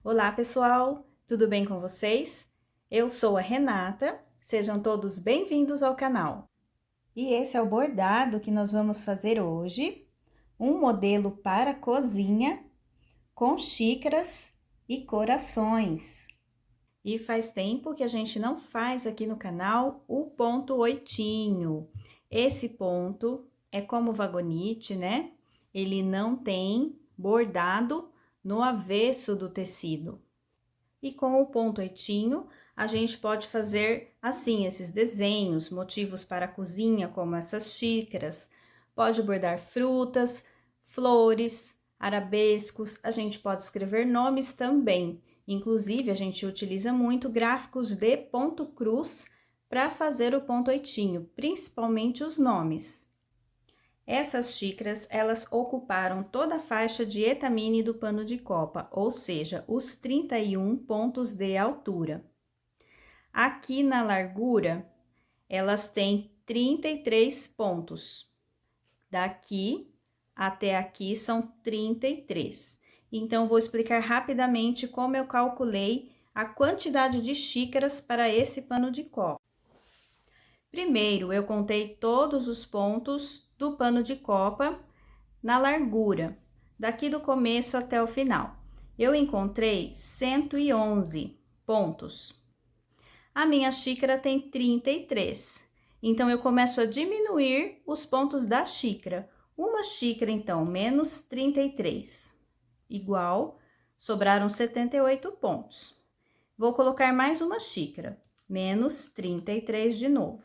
Olá, pessoal! Tudo bem com vocês? Eu sou a Renata, sejam todos bem-vindos ao canal. E esse é o bordado que nós vamos fazer hoje, um modelo para cozinha com xícaras e corações. E faz tempo que a gente não faz aqui no canal o ponto oitinho. Esse ponto é como vagonite, né? Ele não tem bordado no avesso do tecido. E com o ponto oitinho, a gente pode fazer assim, esses desenhos, motivos para a cozinha, como essas xícaras. Pode bordar frutas, flores, arabescos, a gente pode escrever nomes também. Inclusive, a gente utiliza muito gráficos de ponto cruz para fazer o ponto oitinho, principalmente os nomes. Essas xícaras, elas ocuparam toda a faixa de etamine do pano de copa, ou seja, os 31 pontos de altura. Aqui na largura, elas têm 33 pontos. Daqui até aqui são 33. Então, vou explicar rapidamente como eu calculei a quantidade de xícaras para esse pano de copa. Primeiro, eu contei todos os pontos do pano de copa na largura, daqui do começo até o final. Eu encontrei 111 pontos. A minha xícara tem 33, então eu começo a diminuir os pontos da xícara. Uma xícara, então, menos 33, igual, sobraram 78 pontos. Vou colocar mais uma xícara, menos 33 de novo,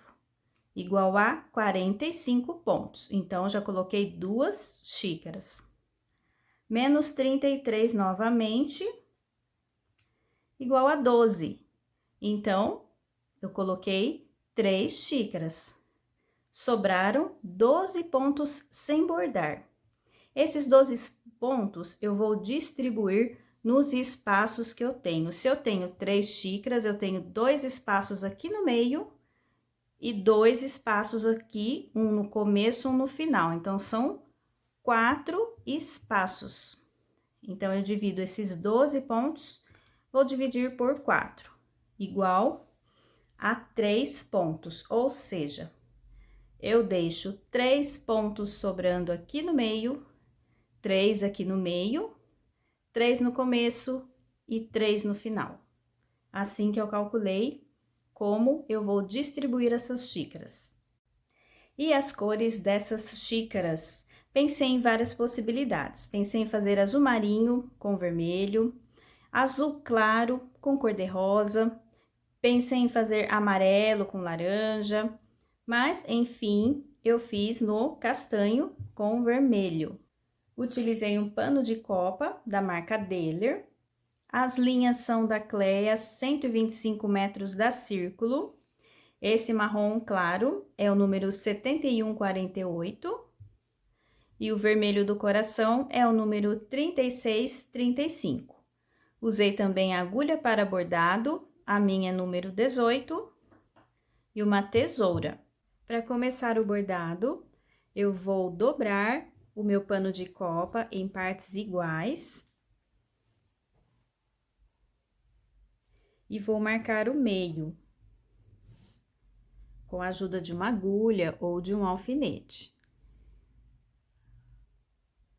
igual a 45 pontos. Então, já coloquei 2 xícaras. Menos 33 novamente, igual a 12. Então, eu coloquei 3 xícaras. Sobraram 12 pontos sem bordar. Esses 12 pontos eu vou distribuir nos espaços que eu tenho. Se eu tenho 3 xícaras, eu tenho 2 espaços aqui no meio e 2 espaços aqui, um no começo, um no final. Então, são 4 espaços. Então, eu divido esses 12 pontos, vou dividir por 4, igual a 3 pontos, ou seja, eu deixo 3 pontos sobrando aqui no meio, 3 aqui no meio, 3 no começo e 3 no final. Assim que eu calculei como eu vou distribuir essas xícaras. E as cores dessas xícaras? Pensei em várias possibilidades. Pensei em fazer azul marinho com vermelho, azul claro com cor-de-rosa, pensei em fazer amarelo com laranja, mas, enfim, eu fiz no castanho com vermelho. Utilizei um pano de copa da marca Deller. As linhas são da Cleia, 125 metros da Círculo. Esse marrom claro é o número 7148. E o vermelho do coração é o número 3635. Usei também agulha para bordado, a minha é número 18, e uma tesoura. Para começar o bordado, eu vou dobrar o meu pano de copa em partes iguais. E vou marcar o meio, com a ajuda de uma agulha ou de um alfinete.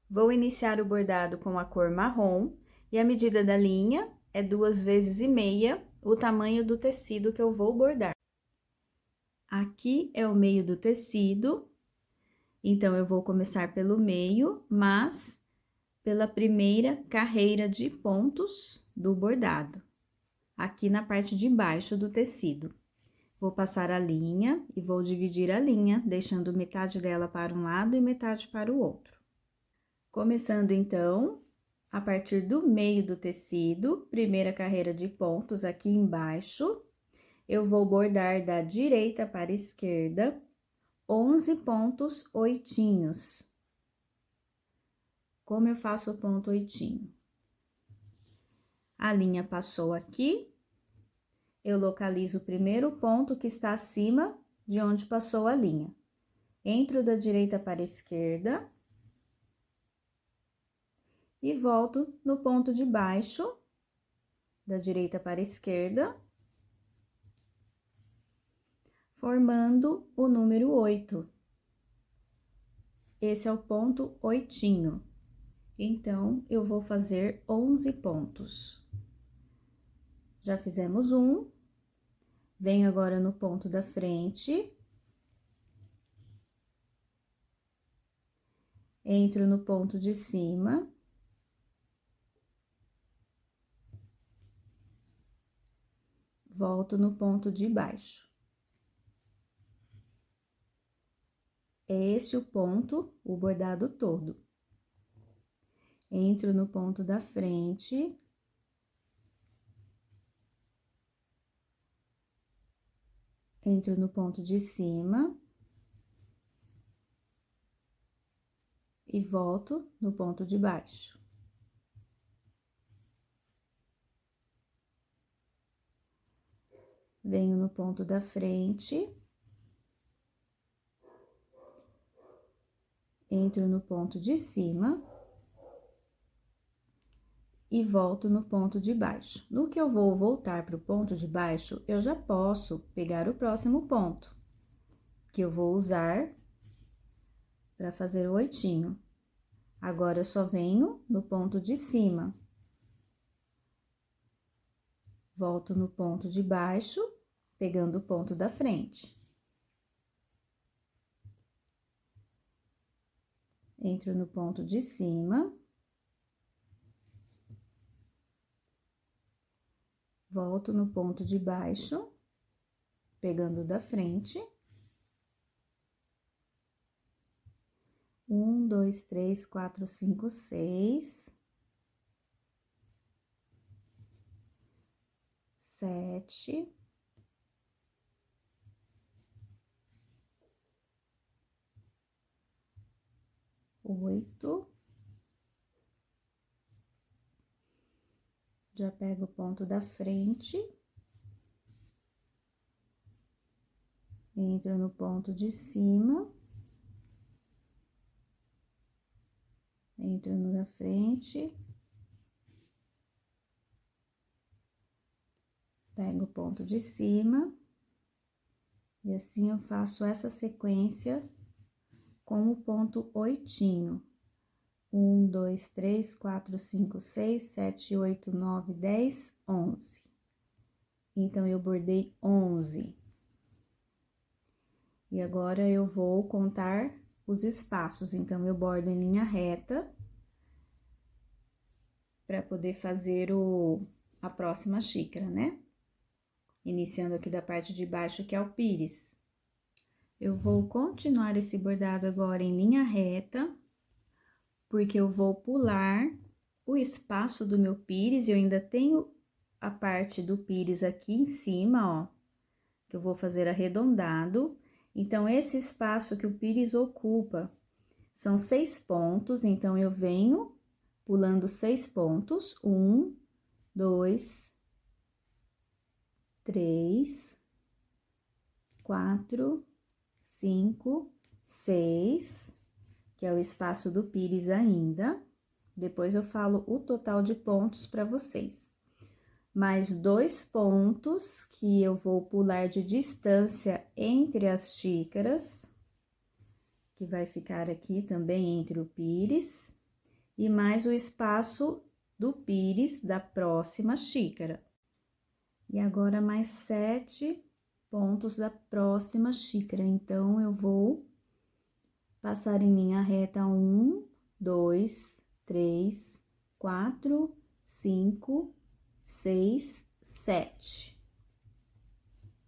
Vou iniciar o bordado com a cor marrom, e a medida da linha é 2 vezes e meia o tamanho do tecido que eu vou bordar. Aqui é o meio do tecido, então, eu vou começar pelo meio, mas pela primeira carreira de pontos do bordado, aqui na parte de baixo do tecido. Vou passar a linha e vou dividir a linha, deixando metade dela para um lado e metade para o outro. Começando, então, a partir do meio do tecido, primeira carreira de pontos aqui embaixo, eu vou bordar da direita para a esquerda 11 pontos oitinhos. Como eu faço o ponto oitinho? A linha passou aqui, eu localizo o primeiro ponto que está acima de onde passou a linha. Entro da direita para a esquerda e volto no ponto de baixo da direita para a esquerda, formando o número 8. Esse é o ponto oitinho. Então, eu vou fazer 11 pontos. Já fizemos um. Venho agora no ponto da frente. Entro no ponto de cima. Volto no ponto de baixo. É esse o ponto, o bordado todo. Entro no ponto da frente. Entro no ponto de cima. E volto no ponto de baixo. Venho no ponto da frente. Entro no ponto de cima. E volto no ponto de baixo. No que eu vou voltar para o ponto de baixo, eu já posso pegar o próximo ponto, que eu vou usar para fazer o oitinho. Agora, eu só venho no ponto de cima. Volto no ponto de baixo, pegando o ponto da frente. Entro no ponto de cima. Volto no ponto de baixo, pegando da frente. 1, 2, 3, 4, 5, 6. 7. 8. Já pego o ponto da frente. Entro no ponto de cima. Entro no da frente. Pego o ponto de cima. E assim eu faço essa sequência com o ponto oitinho. 1, 2, 3, 4, 5, 6, 7, 8, 9, 10, 11. Então, eu bordei 11. E agora, eu vou contar os espaços. Então, eu bordo em linha reta para poder fazer a próxima xícara, né? Iniciando aqui da parte de baixo, que é o pires. Eu vou continuar esse bordado agora em linha reta, porque eu vou pular o espaço do meu pires, eu ainda tenho a parte do pires aqui em cima, ó, que eu vou fazer arredondado. Então, esse espaço que o pires ocupa são 6 pontos, então, eu venho pulando 6 pontos, 1, 2, 3, 4, 5, 6, que é o espaço do pires ainda. Depois, eu falo o total de pontos para vocês. Mais 2 pontos que eu vou pular de distância entre as xícaras, que vai ficar aqui também entre o pires, e mais o espaço do pires da próxima xícara. E agora, mais 7 pontos da próxima xícara. Então, eu vou passar em linha reta 1, 2, 3, 4, 5, 6, 7.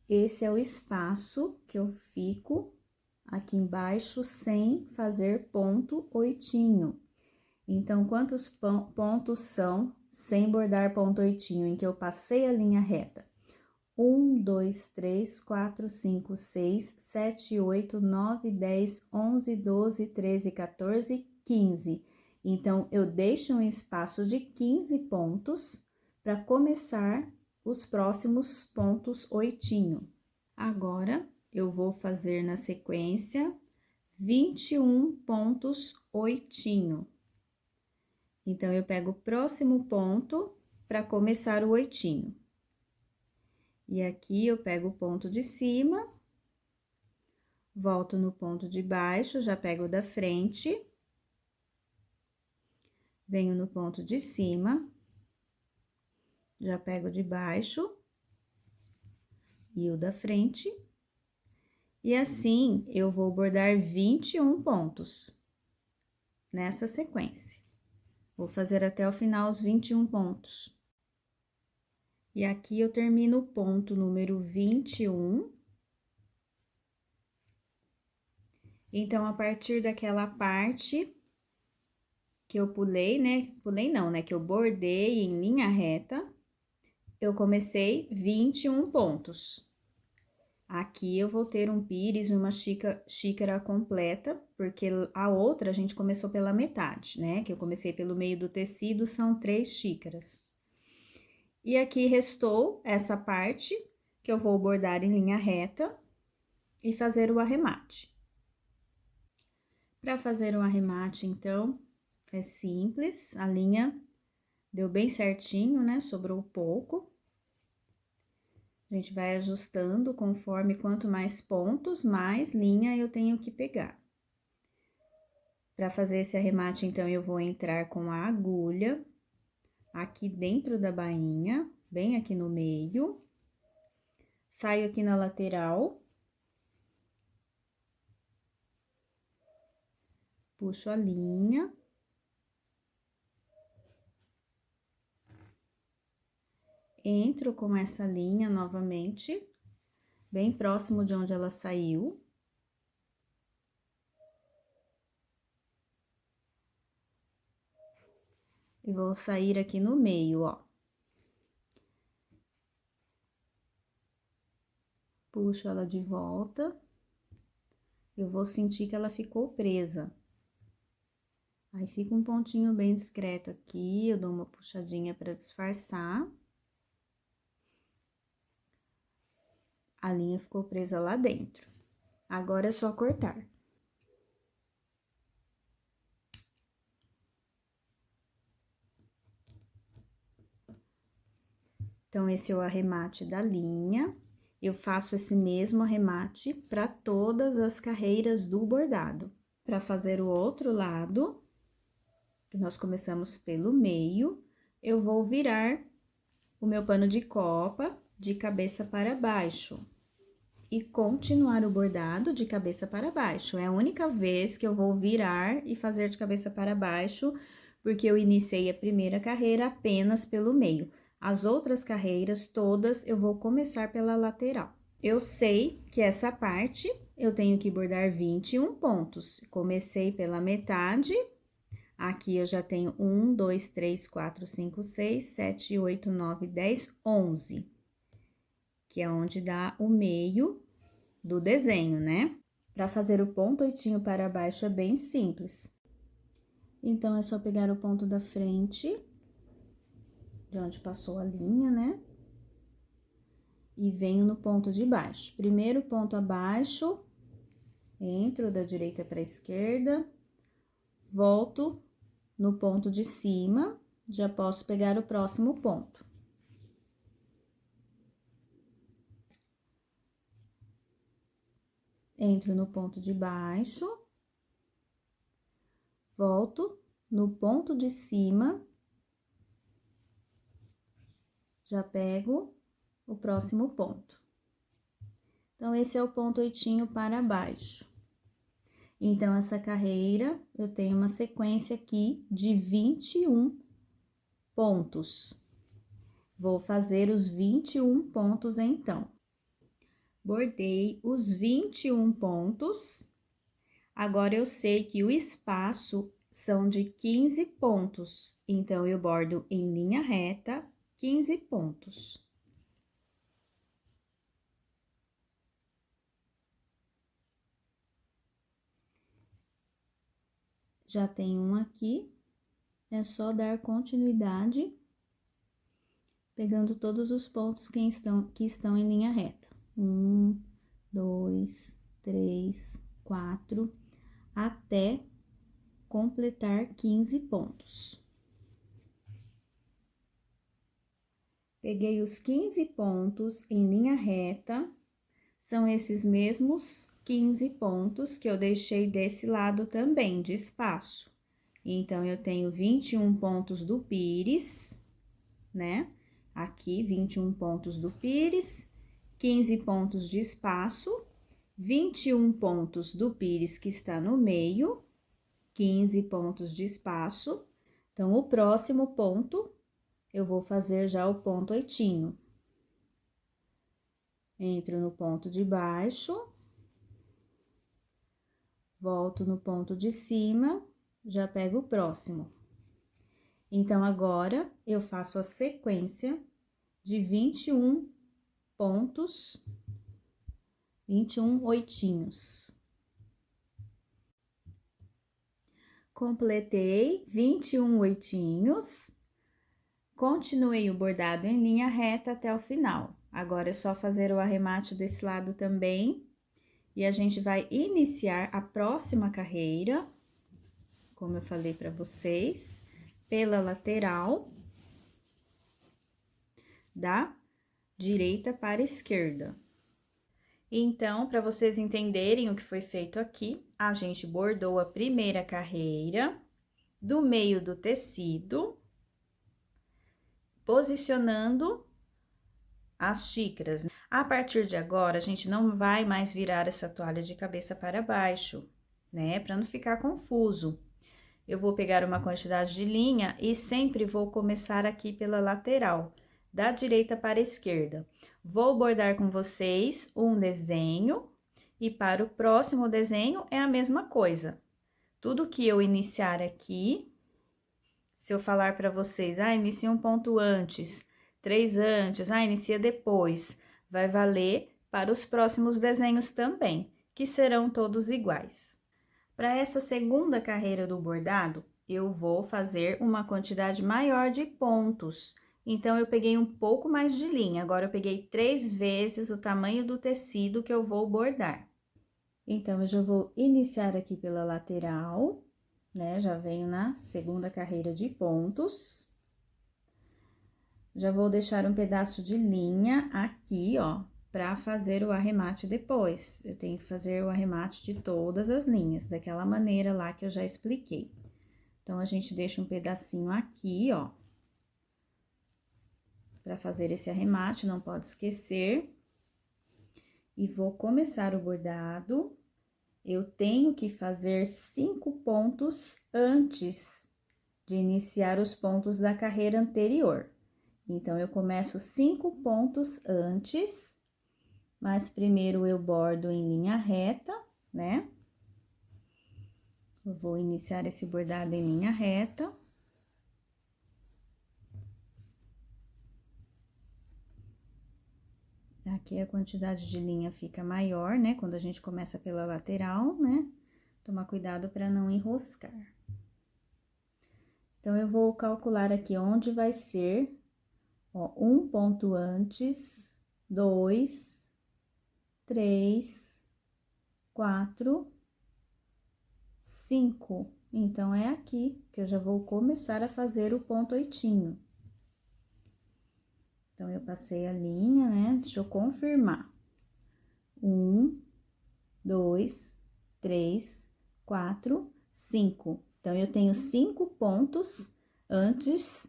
Esse é o espaço que eu fico aqui embaixo sem fazer ponto oitinho. Então, quantos pontos são sem bordar ponto oitinho, em que eu passei a linha reta? 1, 2, 3, 4, 5, 6, 7, 8, 9, 10, 11, 12, 13, 14, 15. Então, eu deixo um espaço de 15 pontos para começar os próximos pontos oitinho. Agora, eu vou fazer na sequência 21 pontos oitinho. Então, eu pego o próximo ponto para começar o oitinho. E aqui eu pego o ponto de cima, volto no ponto de baixo, já pego o da frente, venho no ponto de cima, já pego de baixo e o da frente. E assim, eu vou bordar 21 pontos nessa sequência. Vou fazer até o final os 21 pontos. E aqui eu termino o ponto número 21. Então, a partir daquela parte que eu pulei, né? Pulei não, né? Que eu bordei em linha reta, eu comecei 21 pontos. Aqui eu vou ter um pires e uma xícara completa, porque a outra a gente começou pela metade, né? Que eu comecei pelo meio do tecido, são 3 xícaras. E aqui restou essa parte que eu vou bordar em linha reta e fazer o arremate. Para fazer o arremate, então, é simples, a linha deu bem certinho, né? Sobrou pouco. A gente vai ajustando conforme quanto mais pontos, mais linha eu tenho que pegar. Para fazer esse arremate, então, eu vou entrar com a agulha aqui dentro da bainha, bem aqui no meio. Saio aqui na lateral. Puxo a linha. Entro com essa linha novamente, bem próximo de onde ela saiu. E vou sair aqui no meio, ó. Puxo ela de volta. Eu vou sentir que ela ficou presa. Aí, fica um pontinho bem discreto aqui, eu dou uma puxadinha para disfarçar. A linha ficou presa lá dentro. Agora é só cortar. Então, esse é o arremate da linha. Eu faço esse mesmo arremate para todas as carreiras do bordado. Para fazer o outro lado, que nós começamos pelo meio, eu vou virar o meu pano de copa de cabeça para baixo. E continuar o bordado de cabeça para baixo. É a única vez que eu vou virar e fazer de cabeça para baixo, porque eu iniciei a primeira carreira apenas pelo meio. As outras carreiras todas eu vou começar pela lateral. Eu sei que essa parte eu tenho que bordar 21 pontos. Comecei pela metade. Aqui eu já tenho 1, 2, 3, 4, 5, 6, 7, 8, 9, 10, 11. Que é onde dá o meio do desenho, né? Para fazer o ponto oitinho para baixo é bem simples. Então, é só pegar o ponto da frente, de onde passou a linha, né? E venho no ponto de baixo. Primeiro ponto abaixo, entro da direita para a esquerda, volto no ponto de cima, já posso pegar o próximo ponto. Entro no ponto de baixo, volto no ponto de cima, já pego o próximo ponto. Então, esse é o ponto oitinho para baixo. Então, essa carreira, eu tenho uma sequência aqui de 21 pontos. Vou fazer os 21 pontos, então. Bordei os 21 pontos. Agora, eu sei que o espaço são de 15 pontos. Então, eu bordo em linha reta 15 pontos. Já tem um aqui, é só dar continuidade, pegando todos os pontos que estão em linha reta. 1, 2, 3, 4, até completar 15 pontos. Peguei os 15 pontos em linha reta, são esses mesmos 15 pontos que eu deixei desse lado também, de espaço. Então, eu tenho 21 pontos do pires, né? Aqui, 21 pontos do pires, 15 pontos de espaço, 21 pontos do pires que está no meio, 15 pontos de espaço. Então, o próximo ponto, eu vou fazer já o ponto oitinho. Entro no ponto de baixo, volto no ponto de cima, já pego o próximo. Então, agora, eu faço a sequência de 21 pontos, 21 oitinhos. Completei 21 oitinhos, continuei o bordado em linha reta até o final. Agora, é só fazer o arremate desse lado também, e a gente vai iniciar a próxima carreira, como eu falei para vocês, pela lateral, da direita para a esquerda. Então, para vocês entenderem o que foi feito aqui, a gente bordou a primeira carreira do meio do tecido, posicionando as xícaras. A partir de agora, a gente não vai mais virar essa toalha de cabeça para baixo, né? Para não ficar confuso. Eu vou pegar uma quantidade de linha e sempre vou começar aqui pela lateral, da direita para a esquerda. Vou bordar com vocês um desenho e para o próximo desenho é a mesma coisa. Tudo que eu iniciar aqui, se eu falar para vocês, inicia um ponto antes, 3 antes, inicia depois, vai valer para os próximos desenhos também, que serão todos iguais. Para essa segunda carreira do bordado, eu vou fazer uma quantidade maior de pontos. Então, eu peguei um pouco mais de linha, agora eu peguei 3 vezes o tamanho do tecido que eu vou bordar. Então, eu já vou iniciar aqui pela lateral, né? Já venho na segunda carreira de pontos. Já vou deixar um pedaço de linha aqui, ó, para fazer o arremate depois. Eu tenho que fazer o arremate de todas as linhas, daquela maneira lá que eu já expliquei. Então, a gente deixa um pedacinho aqui, ó, para fazer esse arremate, não pode esquecer. E vou começar o bordado. Eu tenho que fazer 5 pontos antes de iniciar os pontos da carreira anterior. Então, eu começo 5 pontos antes, mas primeiro eu bordo em linha reta, né? Eu vou iniciar esse bordado em linha reta. Aqui a quantidade de linha fica maior, né? Quando a gente começa pela lateral, né? Tomar cuidado para não enroscar. Então, eu vou calcular aqui onde vai ser, ó, 1 ponto antes, 2, 3, 4, 5. Então, é aqui que eu já vou começar a fazer o ponto oitinho. Então, eu passei a linha, né? Deixa eu confirmar. 1, 2, 3, 4, 5. Então, eu tenho 5 pontos antes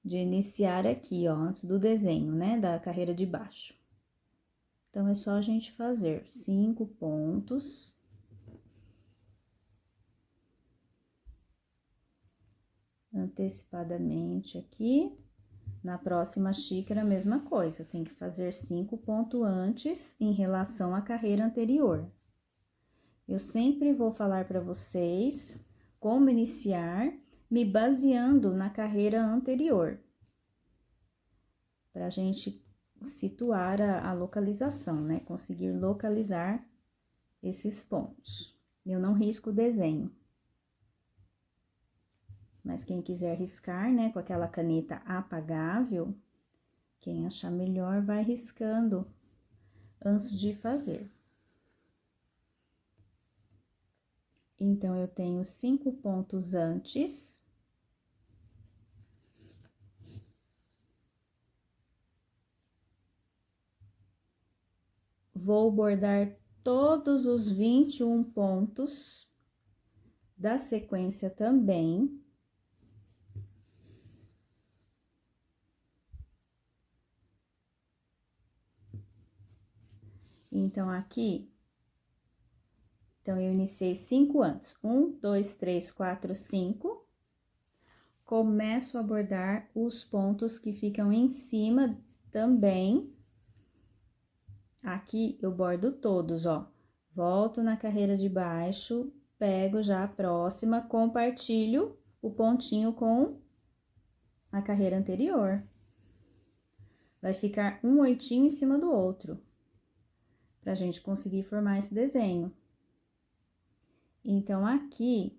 de iniciar aqui, ó, antes do desenho, né? Da carreira de baixo. Então, é só a gente fazer 5 pontos. Antecipadamente aqui. Na próxima xícara, a mesma coisa, tem que fazer 5 pontos antes em relação à carreira anterior. Eu sempre vou falar para vocês como iniciar, me baseando na carreira anterior, para a gente situar a localização, né? Conseguir localizar esses pontos. Eu não risco o desenho. Mas quem quiser riscar, né, com aquela caneta apagável, quem achar melhor vai riscando antes de fazer. Então, eu tenho 5 pontos antes. vou bordar todos os 21 pontos da sequência também. Então, aqui, eu iniciei 5 antes. 1, 2, 3, 4, 5. Começo a bordar os pontos que ficam em cima também. Aqui, eu bordo todos, ó. Volto na carreira de baixo, pego já a próxima, compartilho o pontinho com a carreira anterior. Vai ficar um oitinho em cima do outro, pra gente conseguir formar esse desenho. Então, aqui,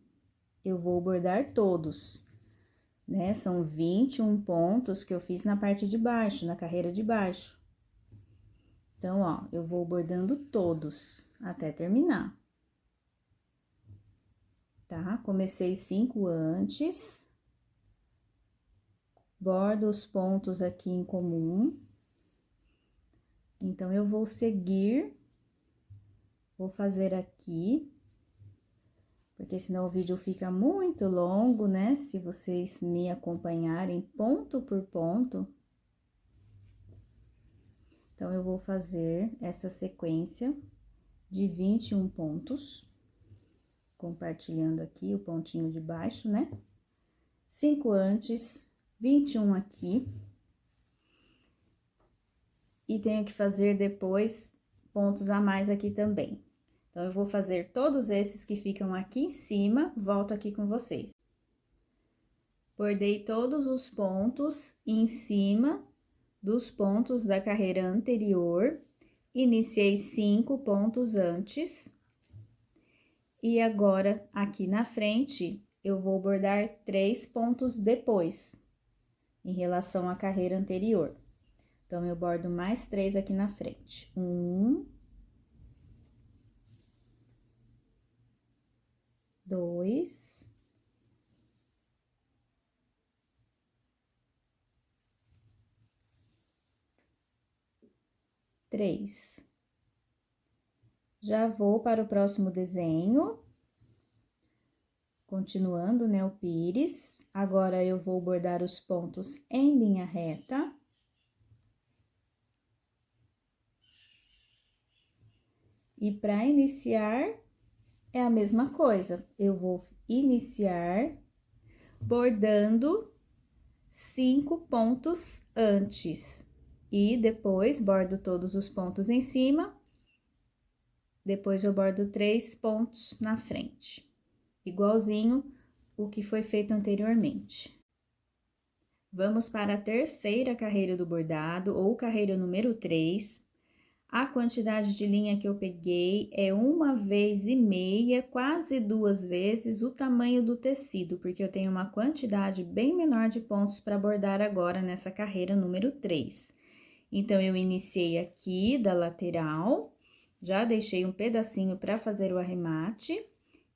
eu vou bordar todos, né? São 21 pontos que eu fiz na parte de baixo, na carreira de baixo. Então, ó, eu vou bordando todos até terminar. Tá? Comecei 5 antes. Bordo os pontos aqui em comum. Então, eu vou seguir, vou fazer aqui, porque senão o vídeo fica muito longo, né? Se vocês me acompanharem ponto por ponto. Então, eu vou fazer essa sequência de 21 pontos, compartilhando aqui o pontinho de baixo, né? 5 antes, 21 aqui. E tenho que fazer depois pontos a mais aqui também. Então, eu vou fazer todos esses que ficam aqui em cima, volto aqui com vocês. Bordei todos os pontos em cima dos pontos da carreira anterior, iniciei 5 pontos antes, e agora, aqui na frente, eu vou bordar 3 pontos depois, em relação à carreira anterior. Então, eu bordo mais 3 aqui na frente. 1, 2, 3. Já vou para o próximo desenho, continuando, né, o pires. Agora, eu vou bordar os pontos em linha reta. E para iniciar, é a mesma coisa. Eu vou iniciar bordando 5 pontos antes. E depois, bordo todos os pontos em cima. Depois, eu bordo 3 pontos na frente. Igualzinho o que foi feito anteriormente. Vamos para a terceira carreira do bordado, ou carreira número 3. A quantidade de linha que eu peguei é 1,5 vezes, quase 2 vezes o tamanho do tecido, porque eu tenho uma quantidade bem menor de pontos para bordar agora nessa carreira número 3. Então, eu iniciei aqui da lateral, já deixei um pedacinho para fazer o arremate,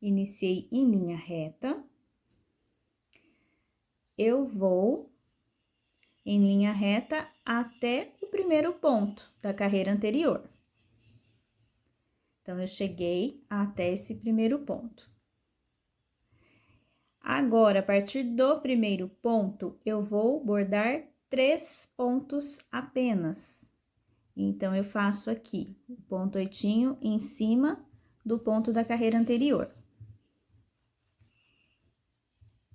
iniciei em linha reta. Eu vou em linha reta até o primeiro ponto da carreira anterior. Então, eu cheguei até esse primeiro ponto. Agora, a partir do primeiro ponto, eu vou bordar 3 pontos apenas. Então, eu faço aqui o ponto oitinho em cima do ponto da carreira anterior.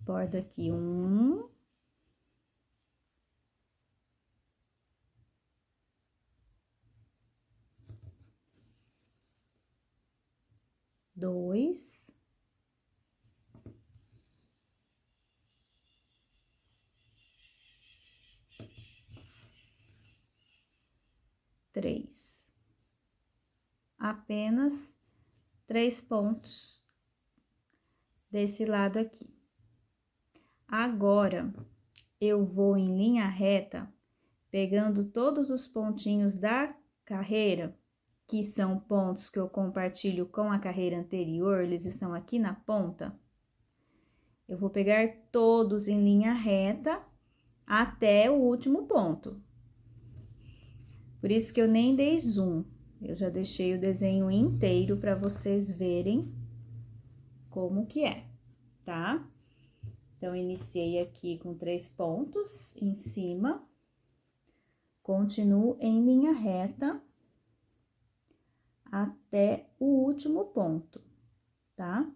Bordo aqui 1. 2, 3. Apenas 3 pontos desse lado aqui. Agora, eu vou em linha reta, pegando todos os pontinhos da carreira, que são pontos que eu compartilho com a carreira anterior, eles estão aqui na ponta. Eu vou pegar todos em linha reta até o último ponto. Por isso que eu nem dei zoom, Eu já deixei o desenho inteiro para vocês verem como que é, tá? Então, iniciei aqui com 3 pontos em cima, continuo em linha reta até o último ponto, tá?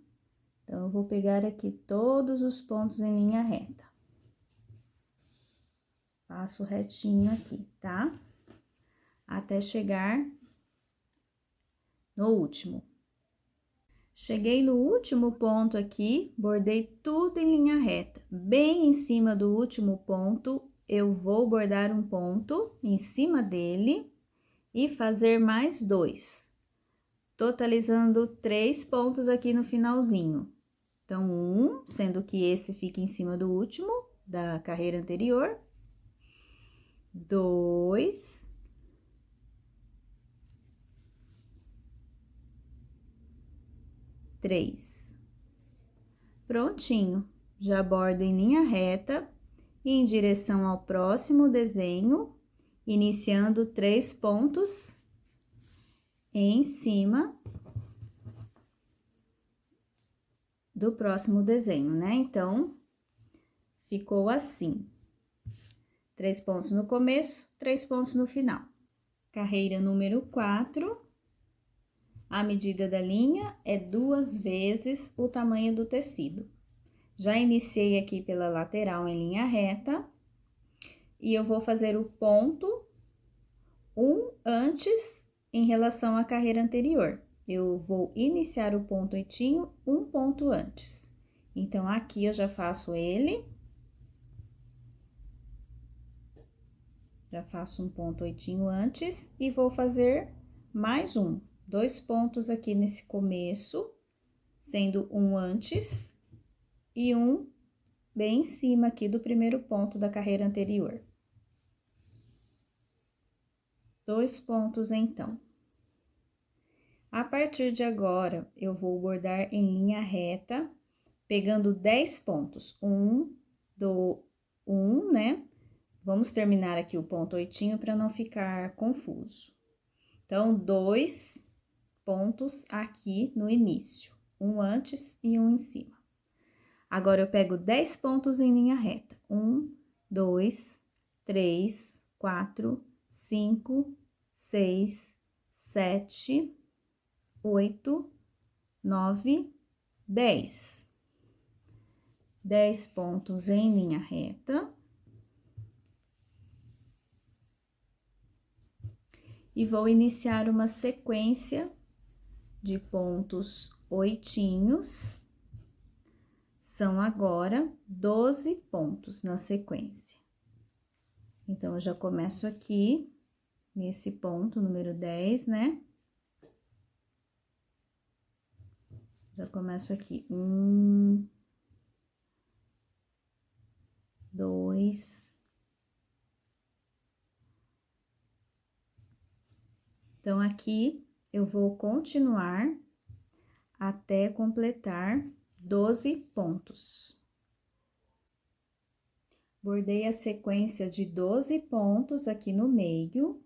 Então, eu vou pegar aqui todos os pontos em linha reta. Passo retinho aqui, tá? Até chegar no último. Cheguei no último ponto aqui, bordei tudo em linha reta. Bem em cima do último ponto, eu vou bordar um ponto em cima dele e fazer mais 2, totalizando 3 pontos aqui no finalzinho. Então, sendo que esse fica em cima do último da carreira anterior. 2. 3. Prontinho. Já bordo em linha reta e em direção ao próximo desenho, iniciando 3 pontos em cima do próximo desenho, né? Então, ficou assim. 3 pontos no começo, 3 pontos no final. Carreira número 4, a medida da linha é 2 vezes o tamanho do tecido. Já iniciei aqui pela lateral em linha reta, e eu vou fazer o ponto 1 antes em relação à carreira anterior. Eu vou iniciar o ponto oitinho 1 ponto antes. Então, aqui eu já faço ele. Já faço um ponto oitinho antes e vou fazer mais 2 pontos aqui nesse começo, sendo um antes e um bem em cima aqui do primeiro ponto da carreira anterior. 2 pontos, então. A partir de agora, eu vou bordar em linha reta, pegando 10 pontos. 1, né? Vamos terminar aqui o ponto oitinho para não ficar confuso. Então, 2 pontos aqui no início, um antes e um em cima. Agora, eu pego 10 pontos em linha reta. 1, 2, 3, 4, 5, 6, 7, 8, 9, 10. 10 pontos em linha reta. E vou iniciar uma sequência de pontos oitinhos. São agora 12 pontos na sequência. Então, eu já começo aqui, nesse ponto número 10, né? Já começo aqui, 1, 2. Então, aqui, eu vou continuar até completar 12 pontos. Bordei a sequência de 12 pontos aqui no meio,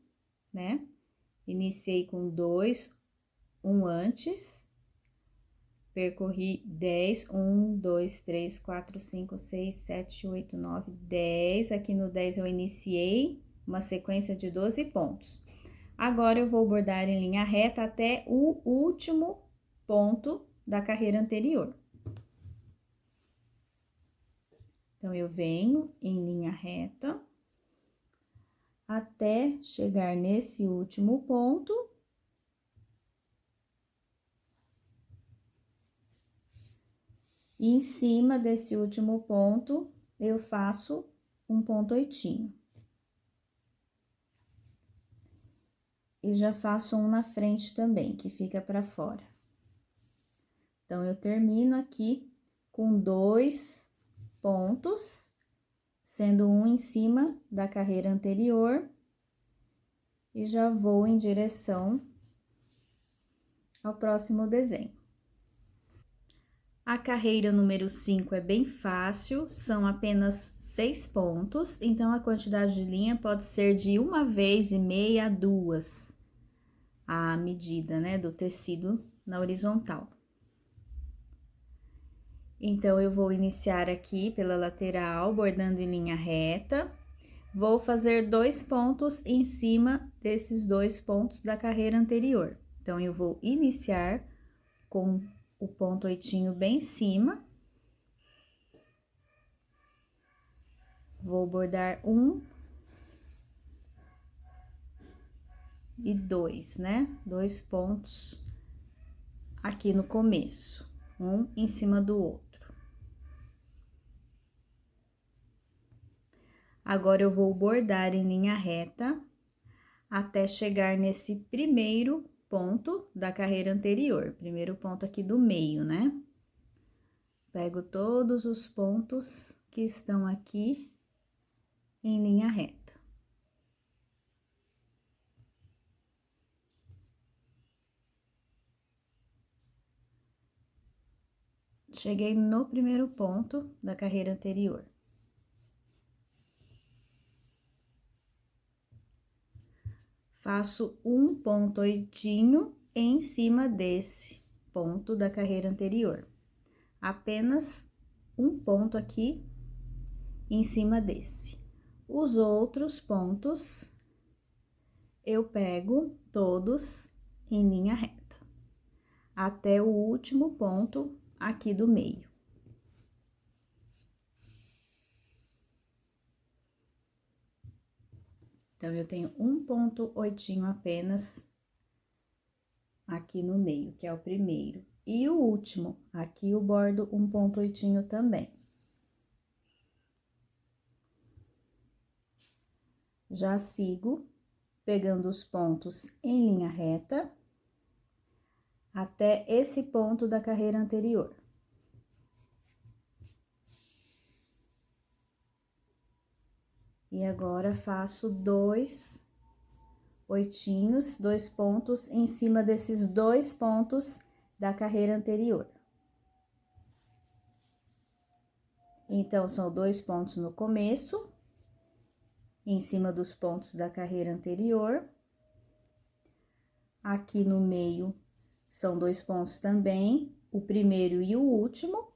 né? Iniciei com 2, um antes, percorri 10, 1, 2, 3, 4, 5, 6, 7, 8, 9, 10. Aqui no 10 eu iniciei uma sequência de 12 pontos. Agora, eu vou bordar em linha reta até o último ponto da carreira anterior. Então, eu venho em linha reta até chegar nesse último ponto. E em cima desse último ponto, eu faço um ponto oitinho. E já faço um na frente também, que fica para fora. Então, eu termino aqui com 2 pontos, sendo um em cima da carreira anterior, e já vou em direção ao próximo desenho. A carreira número 5 é bem fácil, são apenas 6 pontos, então a quantidade de linha pode ser de 1,5 vezes a 2. a medida, né, do tecido na horizontal. Então, eu vou iniciar aqui pela lateral, bordando em linha reta. Vou fazer 2 pontos em cima desses 2 pontos da carreira anterior. Então, eu vou iniciar com o ponto 8 bem em cima. Vou bordar 1 e 2, né? 2 pontos aqui no começo, um em cima do outro. Agora, eu vou bordar em linha reta até chegar nesse primeiro ponto da carreira anterior, primeiro ponto aqui do meio, né? Pego todos os pontos que estão aqui em linha reta. Cheguei no primeiro ponto da carreira anterior. Faço um ponto 8 em cima desse ponto da carreira anterior. Apenas um ponto aqui em cima desse. Os outros pontos, eu pego todos em linha reta, até o último ponto aqui do meio. Então, eu tenho um ponto 8 apenas aqui no meio, que é o primeiro. E o último, aqui eu bordo um ponto 8 também. Já sigo pegando os pontos em linha reta até esse ponto da carreira anterior. E agora, faço 2 oitinhos, 2 pontos em cima desses 2 pontos da carreira anterior. Então, são 2 pontos no começo, em cima dos pontos da carreira anterior. Aqui no meio, são 2 pontos também, o primeiro e o último.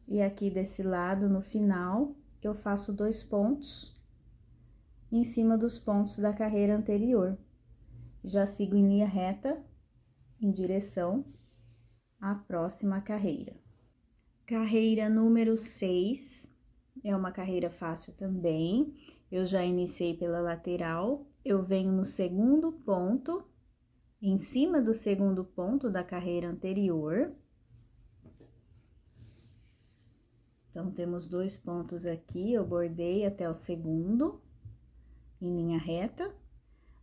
E aqui desse lado, no final, eu faço 2 pontos em cima dos pontos da carreira anterior. Já sigo em linha reta, em direção à próxima carreira. Carreira número 6, é uma carreira fácil também. Eu já iniciei pela lateral, eu venho no segundo ponto, em cima do segundo ponto da carreira anterior. Então, temos 2 pontos aqui, eu bordei até o segundo, em linha reta.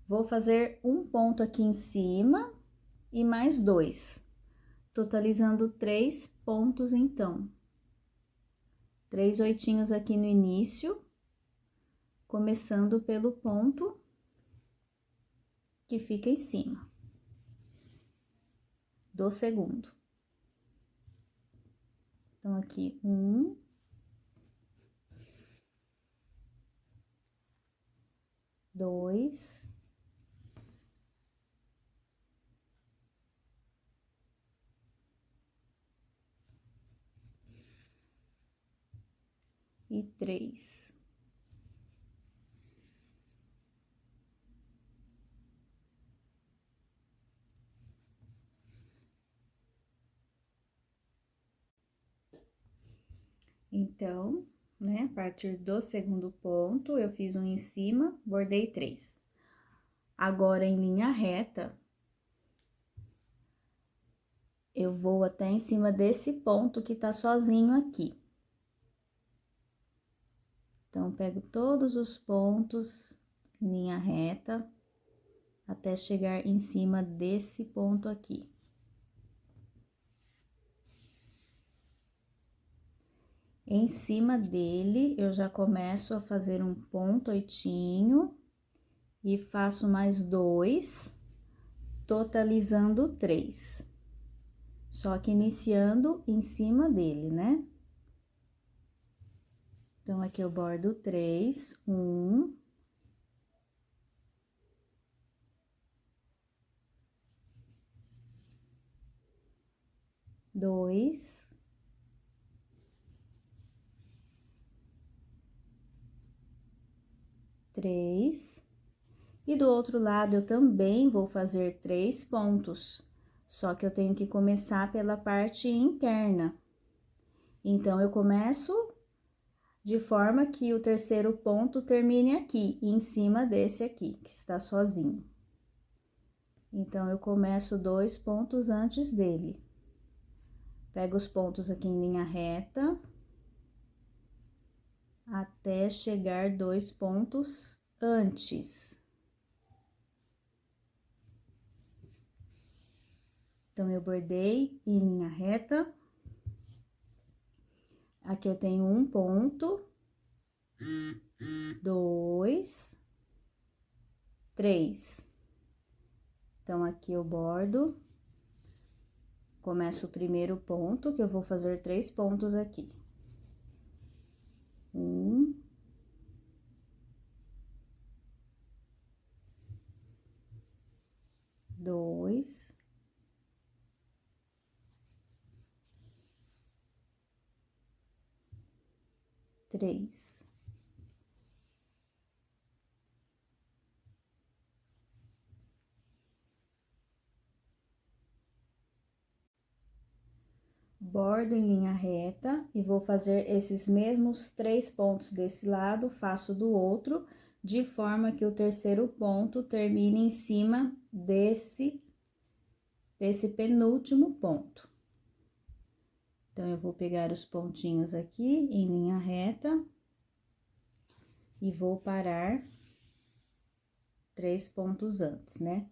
Vou fazer um ponto aqui em cima e mais 2, totalizando 3 pontos, então. 3 oitinhos aqui no início, começando pelo ponto que fica em cima do segundo. Então, aqui, 1, 2, e 3. Então, né, a partir do segundo ponto, eu fiz um em cima, bordei 3. Agora, em linha reta, eu vou até em cima desse ponto que tá sozinho aqui. Então, pego todos os pontos em linha reta, até chegar em cima desse ponto aqui. Em cima dele, eu já começo a fazer um ponto 8 e faço mais 2, totalizando 3. Só que iniciando em cima dele, né? Então, aqui eu bordo 3, 1, 2, 3, e do outro lado eu também vou fazer 3 pontos, só que eu tenho que começar pela parte interna. Então, eu começo de forma que o terceiro ponto termine aqui, em cima desse aqui, que está sozinho. Então, eu começo 2 pontos antes dele. Pego os pontos aqui em linha reta, até chegar 2 pontos antes. Então, eu bordei em linha reta. Aqui eu tenho um ponto, 2, 3. Então, aqui eu bordo, começo o primeiro ponto, que eu vou fazer 3 pontos aqui. 1, 2, 3. Bordo em linha reta e vou fazer esses mesmos 3 pontos desse lado, faço do outro, de forma que o terceiro ponto termine em cima desse penúltimo ponto. Então, eu vou pegar os pontinhos aqui em linha reta e vou parar 3 pontos antes, né?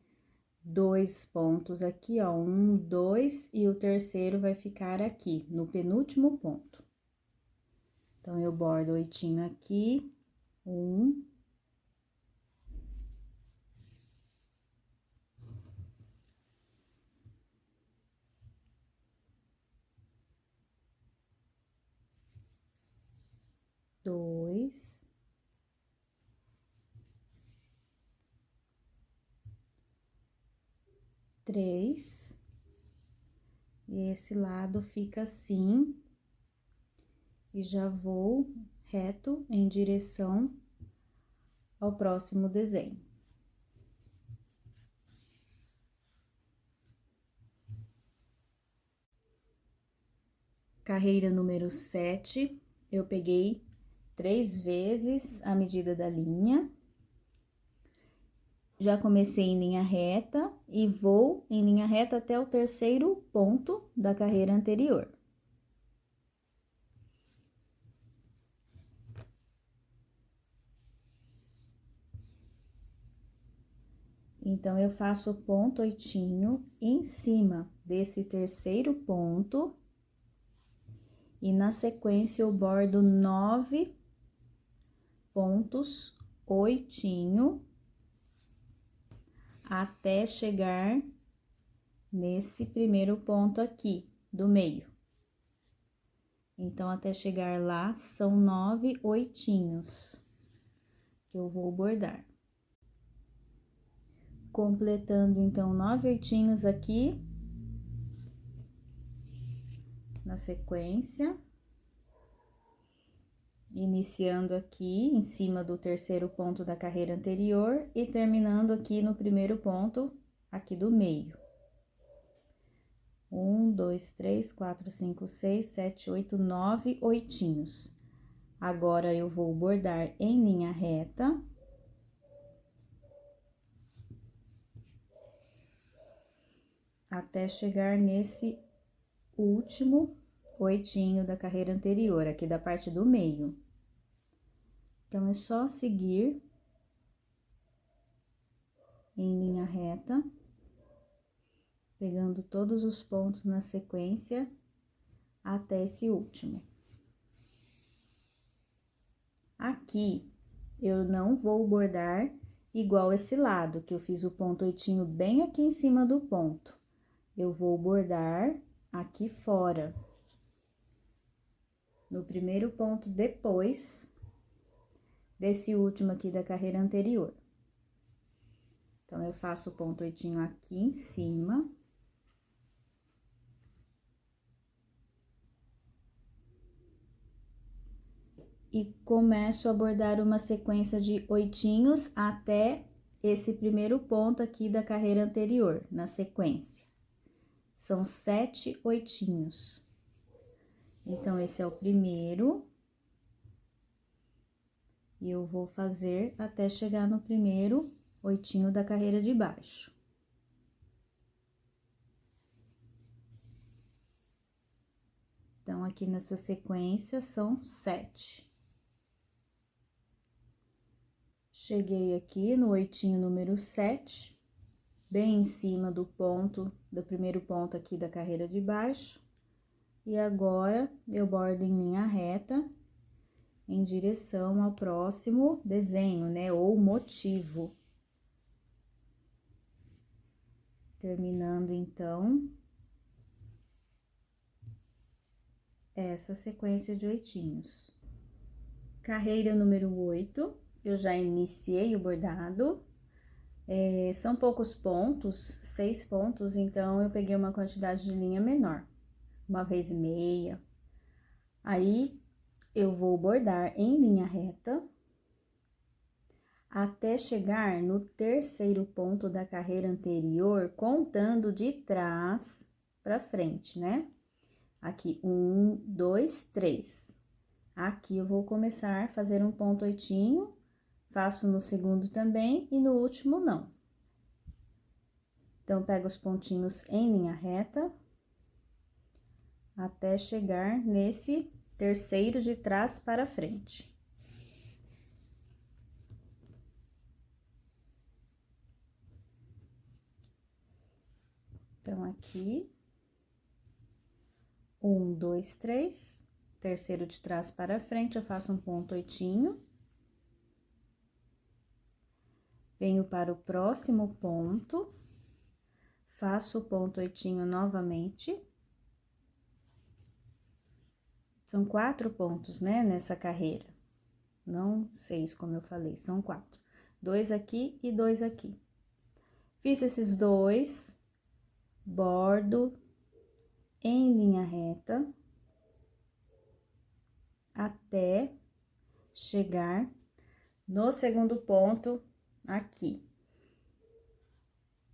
2 pontos aqui, ó, 1, 2, e o terceiro vai ficar aqui, no penúltimo ponto. Então, eu bordo 8 aqui, 1, 2, 3, e esse lado fica assim, e já vou reto em direção ao próximo desenho. Carreira número 7, eu peguei 3 vezes a medida da linha. Já comecei em linha reta e vou em linha reta até o terceiro ponto da carreira anterior. Então, eu faço ponto 8 em cima desse terceiro ponto. E na sequência, eu bordo 9 pontos 8 até chegar nesse primeiro ponto aqui, do meio. Então, até chegar lá, são 9 oitinhos que eu vou bordar. Completando, então, 9 oitinhos aqui, na sequência. Iniciando aqui, em cima do terceiro ponto da carreira anterior, e terminando aqui no primeiro ponto, aqui do meio. 1, 2, 3, 4, 5, 6, 7, 8, 9 oitinhos. Agora, eu vou bordar em linha reta. Até chegar nesse último oitinho da carreira anterior, aqui da parte do meio. Então, é só seguir em linha reta, pegando todos os pontos na sequência até esse último. Aqui, eu não vou bordar igual esse lado, que eu fiz o ponto 8 bem aqui em cima do ponto. Eu vou bordar aqui fora, no primeiro ponto depois desse último aqui da carreira anterior. Então, eu faço o ponto 8 aqui em cima. e começo a bordar uma sequência de oitinhos até esse primeiro ponto aqui da carreira anterior, na sequência. São 7 oitinhos. Então, esse é o primeiro. E eu vou fazer até chegar no primeiro oitinho da carreira de baixo. Então, aqui nessa sequência, são 7. Cheguei aqui no oitinho número 7, bem em cima do ponto, do primeiro ponto aqui da carreira de baixo. E agora, eu bordo em linha reta, em direção ao próximo desenho, né, ou motivo. Terminando, então, essa sequência de oitinhos. Carreira número 8, eu já iniciei o bordado. São poucos pontos, 6 pontos, então, eu peguei uma quantidade de linha menor, 1,5 vezes. Aí, eu vou bordar em linha reta, até chegar no terceiro ponto da carreira anterior, contando de trás pra frente, né? Aqui, 1, 2, 3. Aqui, eu vou começar a fazer um ponto oitinho, faço no segundo também e no último não. Então, pego os pontinhos em linha reta, até chegar nesse terceiro de trás para frente. Então, aqui, 1, 2, 3, terceiro de trás para frente, eu faço um ponto oitinho. Venho para o próximo ponto, faço o ponto oitinho novamente. São 4 pontos, né, nessa carreira. Não 6, como eu falei, são 4. 2 aqui e 2 aqui. Fiz esses 2, bordo em linha reta, até chegar no segundo ponto aqui.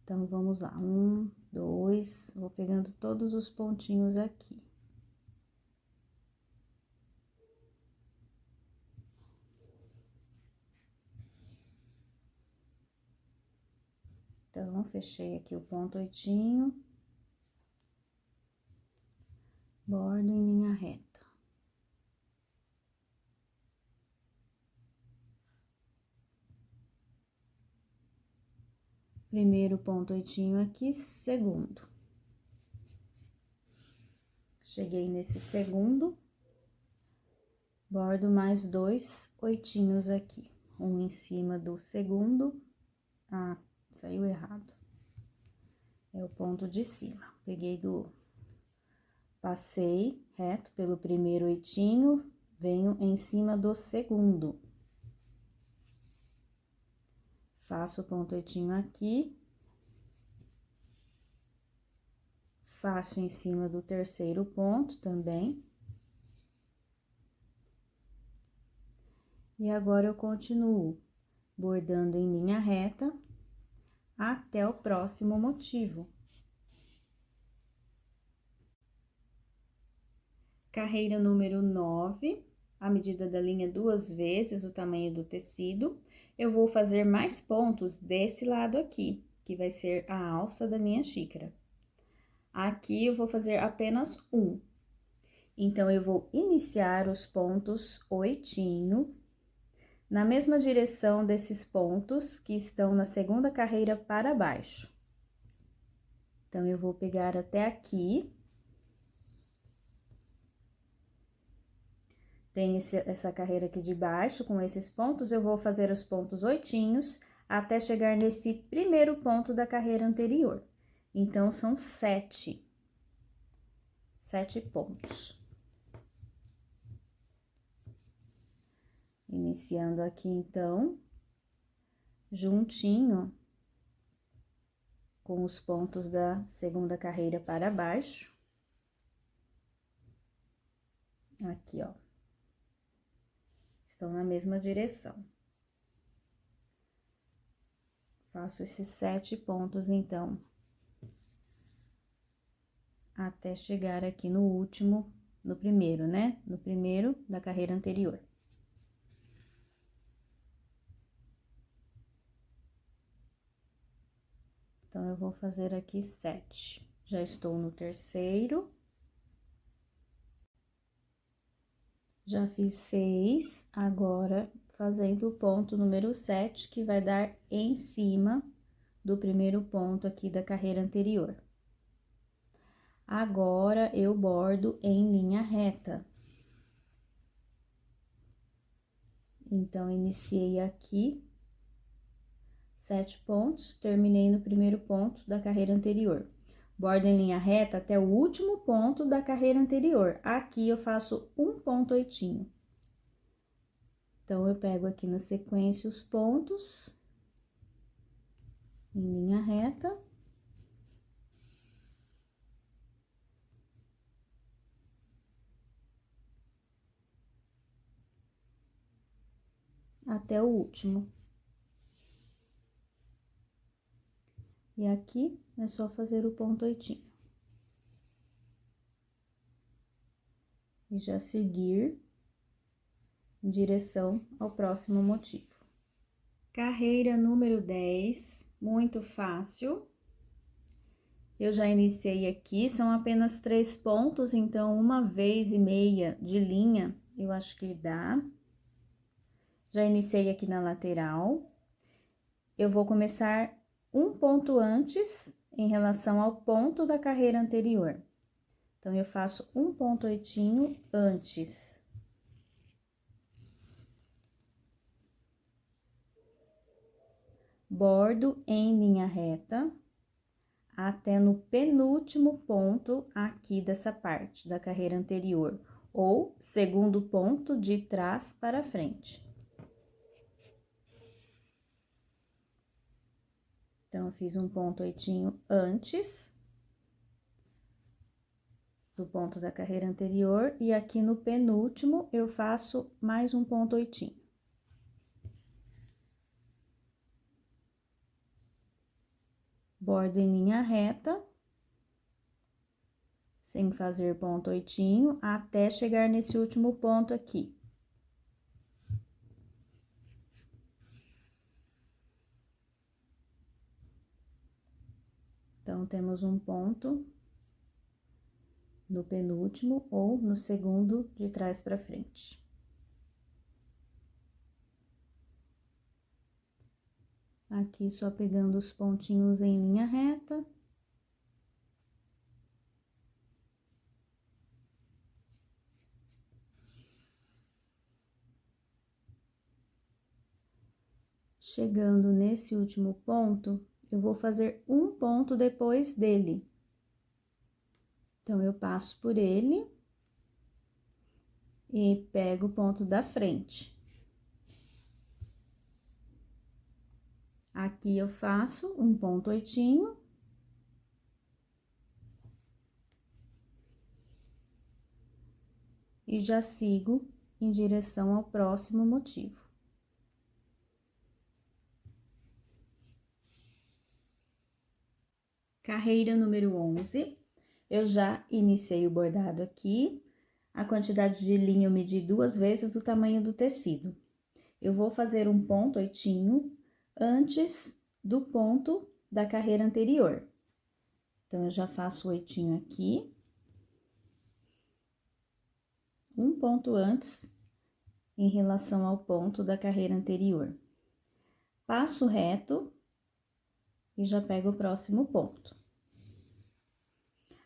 Então, vamos lá, 1, 2, vou pegando todos os pontinhos aqui. Então, fechei aqui o ponto oitinho, bordo em linha reta. Primeiro ponto oitinho aqui, segundo. Cheguei nesse segundo, bordo mais 2 oitinhos aqui. Um em cima do segundo. Ah, saiu errado. É o ponto de cima. Peguei passei reto pelo primeiro oitinho, venho em cima do segundo. Faço o ponto oitinho aqui. Faço em cima do terceiro ponto também. E agora, eu continuo bordando em linha reta até o próximo motivo. Carreira número 9, a medida da linha 2 vezes o tamanho do tecido. Eu vou fazer mais pontos desse lado aqui, que vai ser a alça da minha xícara. Aqui, eu vou fazer apenas um. Então, eu vou iniciar os pontos oitinho, na mesma direção desses pontos que estão na segunda carreira para baixo. Então, eu vou pegar até aqui. Tem essa carreira aqui de baixo, com esses pontos, eu vou fazer os pontos oitinhos até chegar nesse primeiro ponto da carreira anterior. Então, são 7. 7 pontos. Iniciando aqui, então, juntinho com os pontos da segunda carreira para baixo. Aqui, ó. estão na mesma direção. Faço esses 7 pontos, então, até chegar aqui no último, no primeiro, né? No primeiro da carreira anterior. Então, eu vou fazer aqui 7. Já estou no terceiro. Já fiz 6, agora fazendo o ponto número 7, que vai dar em cima do primeiro ponto aqui da carreira anterior. Agora, eu bordo em linha reta. Então, iniciei aqui 7 pontos, terminei no primeiro ponto da carreira anterior. Bordo em linha reta até o último ponto da carreira anterior. Aqui, eu faço um ponto oitinho. Então, eu pego aqui na sequência os pontos em linha reta. Até o último. E aqui, é só fazer o ponto oitinho. E já seguir em direção ao próximo motivo. Carreira número 10, muito fácil. Eu já iniciei aqui, são apenas 3 pontos, então, 1,5 vezes de linha, eu acho que dá. Já iniciei aqui na lateral. Eu vou começar um ponto antes em relação ao ponto da carreira anterior. Então, eu faço um ponto oitinho antes. Bordo em linha reta até no penúltimo ponto aqui dessa parte da carreira anterior, ou segundo ponto de trás para frente. Então, eu fiz um ponto oitinho antes do ponto da carreira anterior, e aqui no penúltimo eu faço mais um ponto oitinho. Bordo em linha reta, sem fazer ponto oitinho, até chegar nesse último ponto aqui. Então, temos um ponto no penúltimo ou no segundo de trás para frente. Aqui, só pegando os pontinhos em linha reta. Chegando nesse último ponto, eu vou fazer um ponto depois dele. Então, eu passo por ele e pego o ponto da frente. Aqui, eu faço um ponto oitinho. E já sigo em direção ao próximo motivo. Carreira número 11, eu já iniciei o bordado aqui. A quantidade de linha eu medi 2 vezes o tamanho do tecido. Eu vou fazer um ponto oitinho antes do ponto da carreira anterior. Então, eu já faço o oitinho aqui. Um ponto antes em relação ao ponto da carreira anterior. Passo reto e já pego o próximo ponto.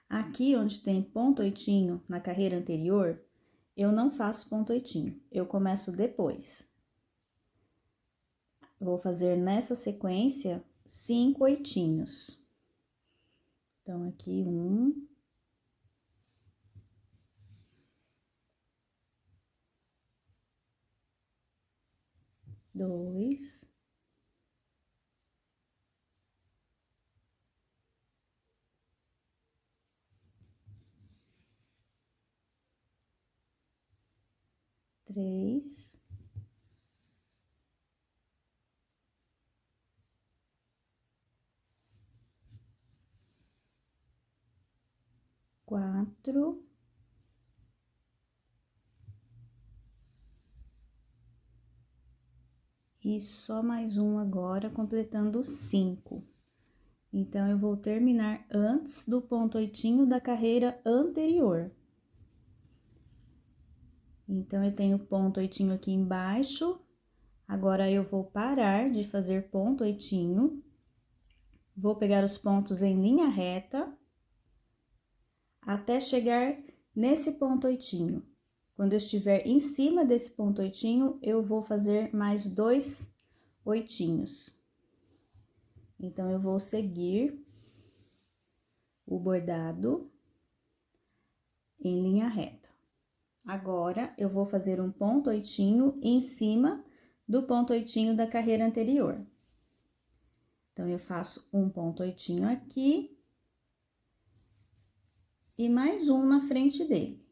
Aqui, onde tem ponto oitinho na carreira anterior, eu não faço ponto oitinho, eu começo depois. Vou fazer nessa sequência 5 oitinhos. Então, aqui 1, 2, 3, 4. E só mais um agora, completando 5. Então, eu vou terminar antes do ponto oitinho da carreira anterior. Então, eu tenho ponto oitinho aqui embaixo. Agora, eu vou parar de fazer ponto oitinho. Vou pegar os pontos em linha reta, até chegar nesse ponto oitinho. Quando eu estiver em cima desse ponto oitinho, eu vou fazer mais 2 oitinhos. Então, eu vou seguir o bordado em linha reta. Agora, eu vou fazer um ponto oitinho em cima do ponto oitinho da carreira anterior. Então, eu faço um ponto oitinho aqui e mais um na frente dele.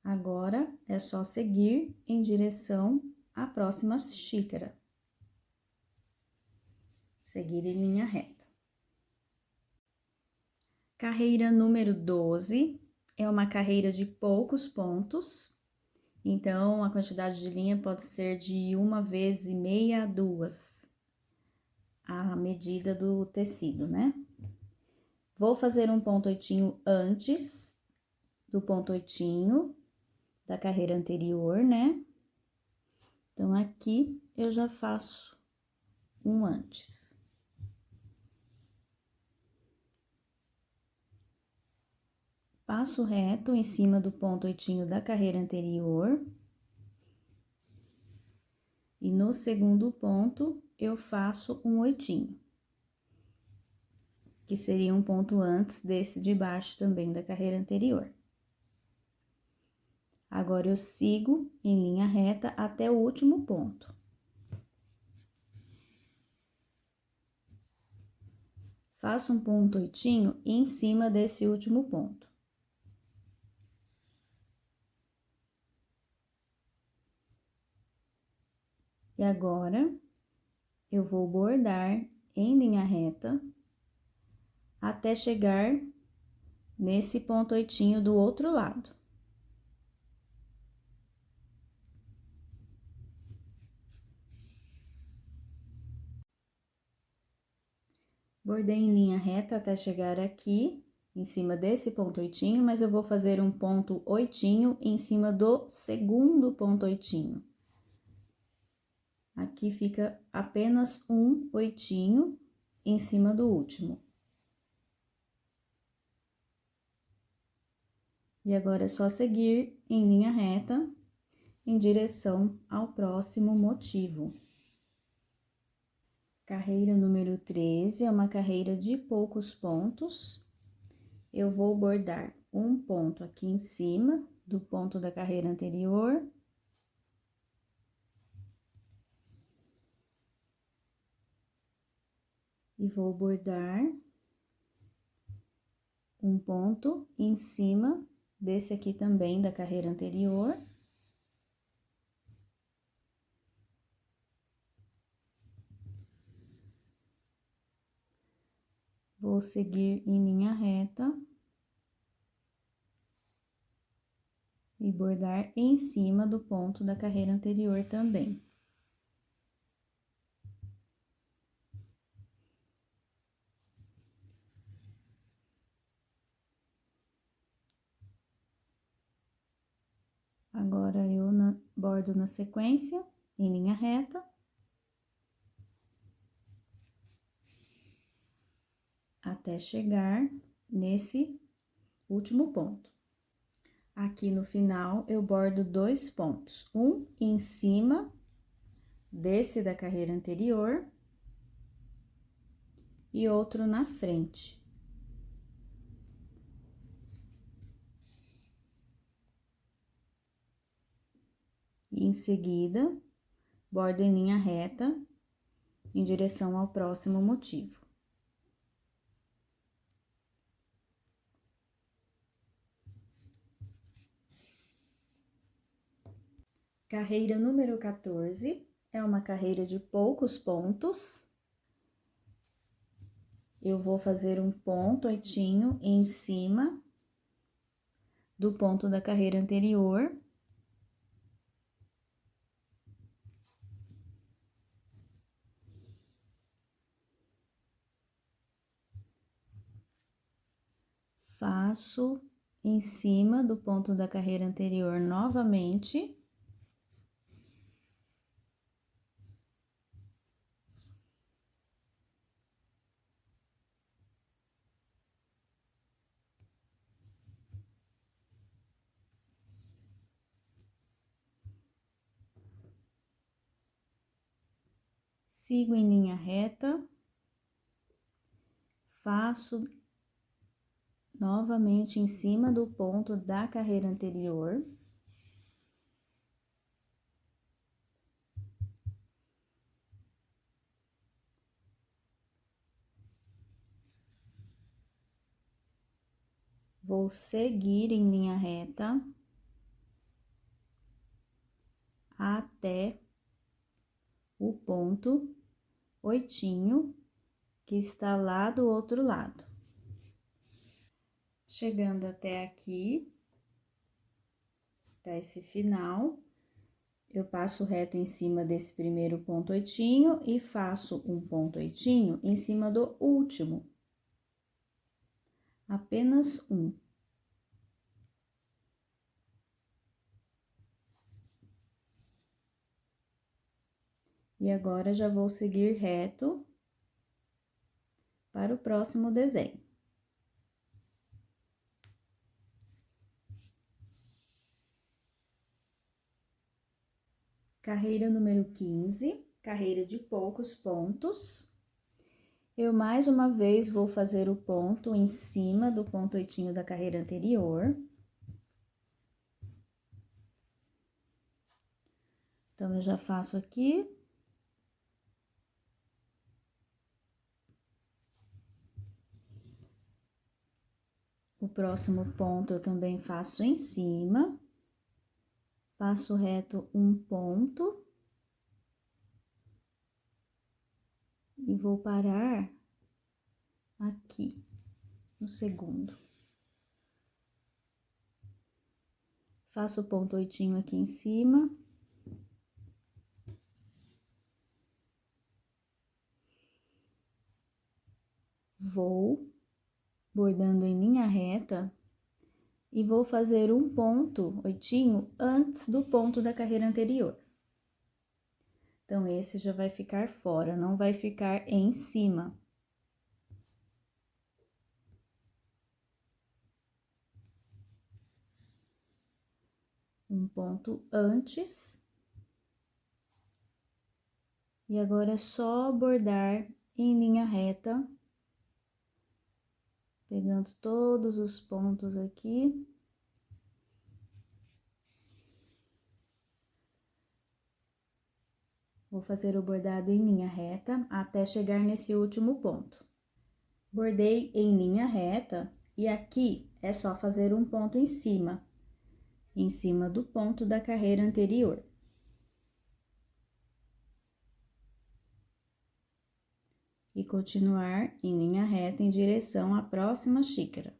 Agora, é só seguir em direção à próxima xícara. Seguir em linha reta. Carreira número 12 é uma carreira de poucos pontos. Então, a quantidade de linha pode ser de 1,5 vezes a 2, a medida do tecido, né? Vou fazer um ponto oitinho antes do ponto oitinho da carreira anterior, né? Então, aqui eu já faço um antes. Passo reto em cima do ponto oitinho da carreira anterior. E no segundo ponto, eu faço um oitinho, que seria um ponto antes desse de baixo também da carreira anterior. Agora, eu sigo em linha reta até o último ponto. Faço um ponto oitinho em cima desse último ponto. E agora, eu vou bordar em linha reta até chegar nesse ponto oitinho do outro lado. Bordei em linha reta até chegar aqui, em cima desse ponto oitinho, mas eu vou fazer um ponto oitinho em cima do segundo ponto oitinho. Aqui fica apenas um oitinho em cima do último. E agora é só seguir em linha reta em direção ao próximo motivo. Carreira número 13 é uma carreira de poucos pontos. Eu vou bordar um ponto aqui em cima do ponto da carreira anterior. E vou bordar um ponto em cima desse aqui também da carreira anterior. Vou seguir em linha reta. E bordar em cima do ponto da carreira anterior também. Agora, eu bordo na sequência, em linha reta. Até chegar nesse último ponto. Aqui no final, eu bordo 2 pontos, um em cima desse da carreira anterior e outro na frente. E em seguida, bordo em linha reta em direção ao próximo motivo. Carreira número 14 é uma carreira de poucos pontos. eu vou fazer um ponto oitinho em cima do ponto da carreira anterior. Faço em cima do ponto da carreira anterior novamente. Sigo em linha reta, faço novamente em cima do ponto da carreira anterior. Vou seguir em linha reta até o ponto oitinho, que está lá do outro lado. Chegando até aqui, até esse final, eu passo reto em cima desse primeiro ponto oitinho e faço um ponto oitinho em cima do último. Apenas um. E agora, já vou seguir reto para o próximo desenho. Carreira número 15, carreira de poucos pontos. Eu, mais uma vez, vou fazer o ponto em cima do ponto oitinho da carreira anterior. Então, eu já faço aqui. O próximo ponto eu também faço em cima. Passo reto um ponto. E vou parar aqui, no segundo. Faço o ponto oitinho aqui em cima. Vou bordando em linha reta e vou fazer um ponto oitinho antes do ponto da carreira anterior. Então, esse já vai ficar fora, não vai ficar em cima. Um ponto antes. E agora é só bordar em linha reta, pegando todos os pontos aqui. Vou fazer o bordado em linha reta até chegar nesse último ponto. Bordei em linha reta e aqui é só fazer um ponto em cima do ponto da carreira anterior. E continuar em linha reta em direção à próxima xícara.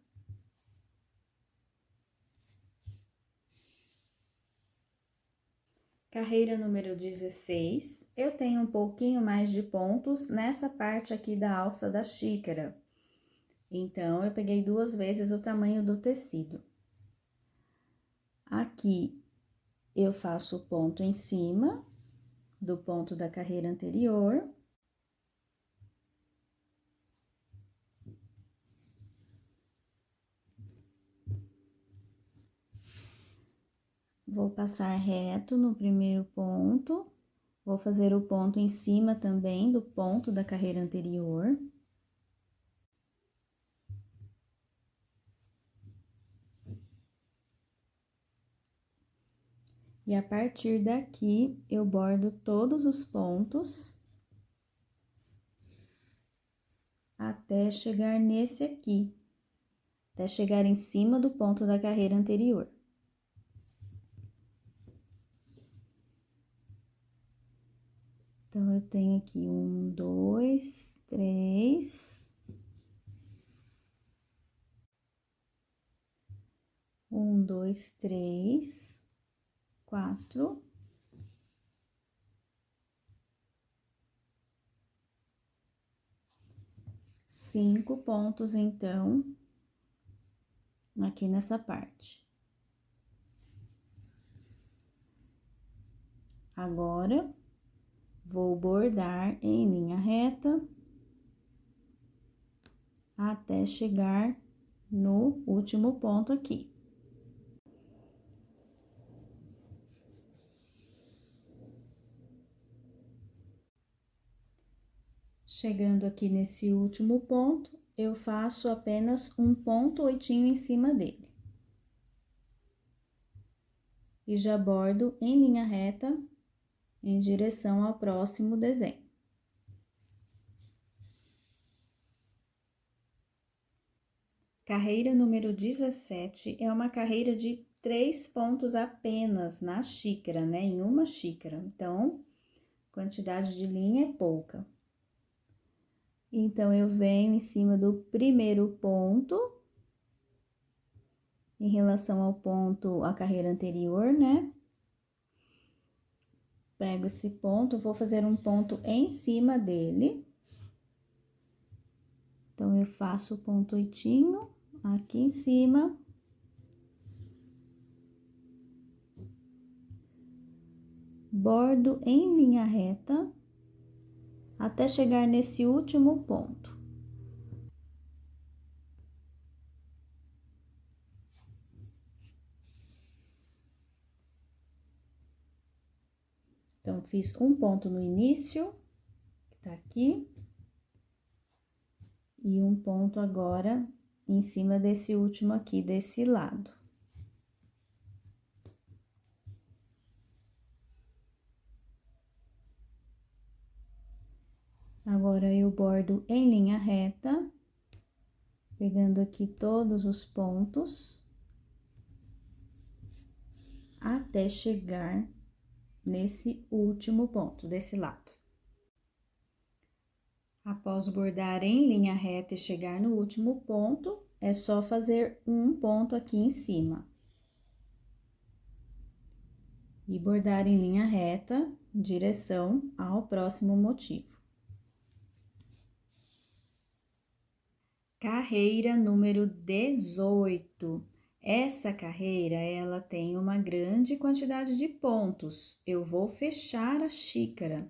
Carreira número 16, eu tenho um pouquinho mais de pontos nessa parte aqui da alça da xícara. Então, eu peguei 2 vezes o tamanho do tecido. Aqui, eu faço o ponto em cima do ponto da carreira anterior. Vou passar reto no primeiro ponto, vou fazer o ponto em cima também do ponto da carreira anterior. E a partir daqui, eu bordo todos os pontos até chegar nesse aqui, até chegar em cima do ponto da carreira anterior. Então, eu tenho aqui 1, 2, 3, Um, dois, três, 4. 5 pontos, então, aqui nessa parte. Agora, vou bordar em linha reta até chegar no último ponto aqui. Chegando aqui nesse último ponto, eu faço apenas um ponto oitinho em cima dele. E já bordo em linha reta em direção ao próximo desenho. Carreira número 17 é uma carreira de 3 pontos apenas na xícara, né? Em uma xícara. Então, quantidade de linha é pouca. Então, eu venho em cima do primeiro ponto, em relação ao ponto, a carreira anterior, né? Pego esse ponto, vou fazer um ponto em cima dele. Então, eu faço o ponto oitinho aqui em cima. Bordo em linha reta até chegar nesse último ponto. Então, fiz um ponto no início, que tá aqui, e um ponto agora em cima desse último aqui, desse lado. Agora, eu bordo em linha reta, pegando aqui todos os pontos, até chegar nesse último ponto, desse lado. Após bordar em linha reta e chegar no último ponto, é só fazer um ponto aqui em cima. E bordar em linha reta, em direção ao próximo motivo. Carreira número 18. Essa carreira, ela tem uma grande quantidade de pontos. Eu vou fechar a xícara.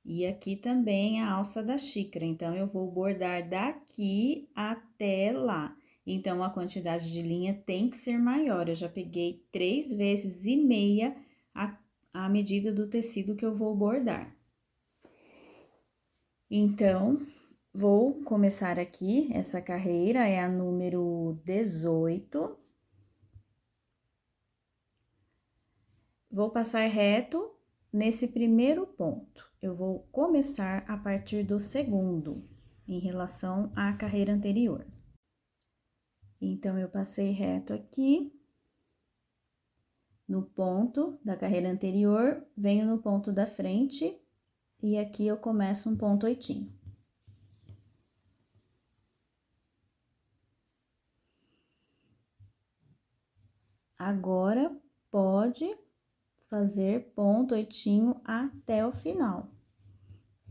E aqui também a alça da xícara. Então, eu vou bordar daqui até lá. Então, a quantidade de linha tem que ser maior. Eu já peguei 3 vezes e meia a medida do tecido que eu vou bordar. Então, vou começar aqui, essa carreira é a número 18. Vou passar reto nesse primeiro ponto. Eu vou começar a partir do segundo, em relação à carreira anterior. Então, eu passei reto aqui, no ponto da carreira anterior, venho no ponto da frente, e aqui eu começo um ponto oitinho. Agora, pode fazer ponto oitinho até o final.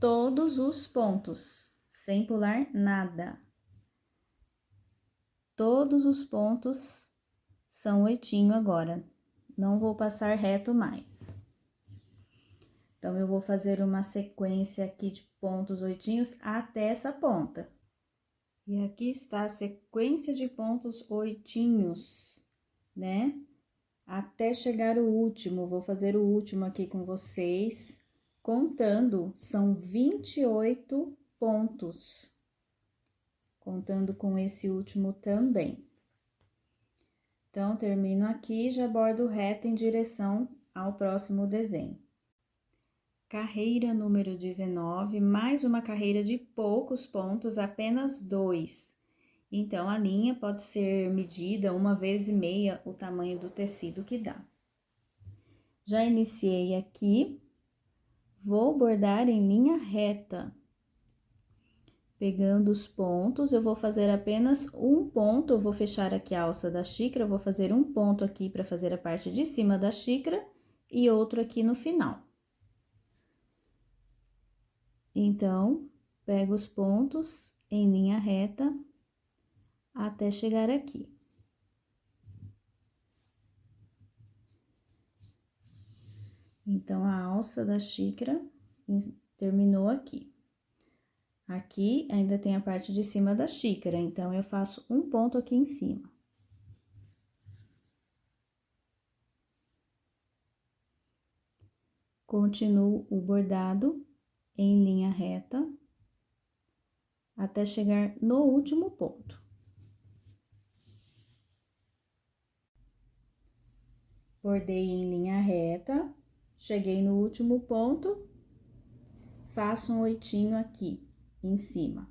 Todos os pontos, sem pular nada. Todos os pontos são oitinho agora. Não vou passar reto mais. Então, eu vou fazer uma sequência aqui de pontos oitinhos até essa ponta. E aqui está a sequência de pontos oitinhos, né? Até chegar o último, vou fazer o último aqui com vocês, contando, são 28 pontos, contando com esse último também. Então, termino aqui e já bordo reto em direção ao próximo desenho. Carreira número 19, mais uma carreira de poucos pontos, apenas 2. Então, a linha pode ser medida 1,5 vezes o tamanho do tecido que dá. Já iniciei aqui, vou bordar em linha reta. Pegando os pontos, eu vou fazer apenas um ponto, eu vou fechar aqui a alça da xícara, eu vou fazer um ponto aqui para fazer a parte de cima da xícara e outro aqui no final. Então, pego os pontos em linha reta até chegar aqui. Então, a alça da xícara terminou aqui. Aqui ainda tem a parte de cima da xícara, então eu faço um ponto aqui em cima. Continuo o bordado em linha reta até chegar no último ponto. Bordei em linha reta, cheguei no último ponto, faço um oitinho aqui em cima.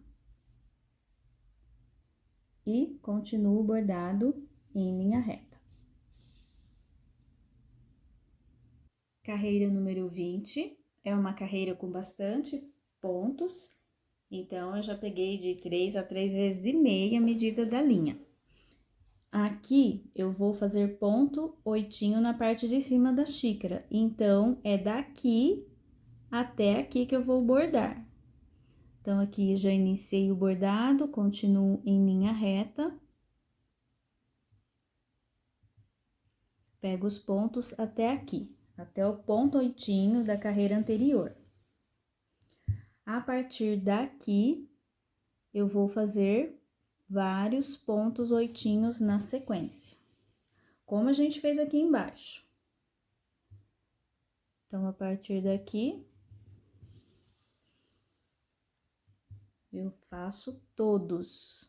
E continuo o bordado em linha reta. Carreira número 20 é uma carreira com bastante pontos, então eu já peguei de 3 a 3 vezes e meia a medida da linha. Aqui eu vou fazer ponto oitinho na parte de cima da xícara, então é daqui até aqui que eu vou bordar. Então, aqui já iniciei o bordado, continuo em linha reta. Pego os pontos até aqui, até o ponto oitinho da carreira anterior. A partir daqui, eu vou fazer vários pontos oitinhos na sequência, como a gente fez aqui embaixo. Então, a partir daqui, eu faço todos.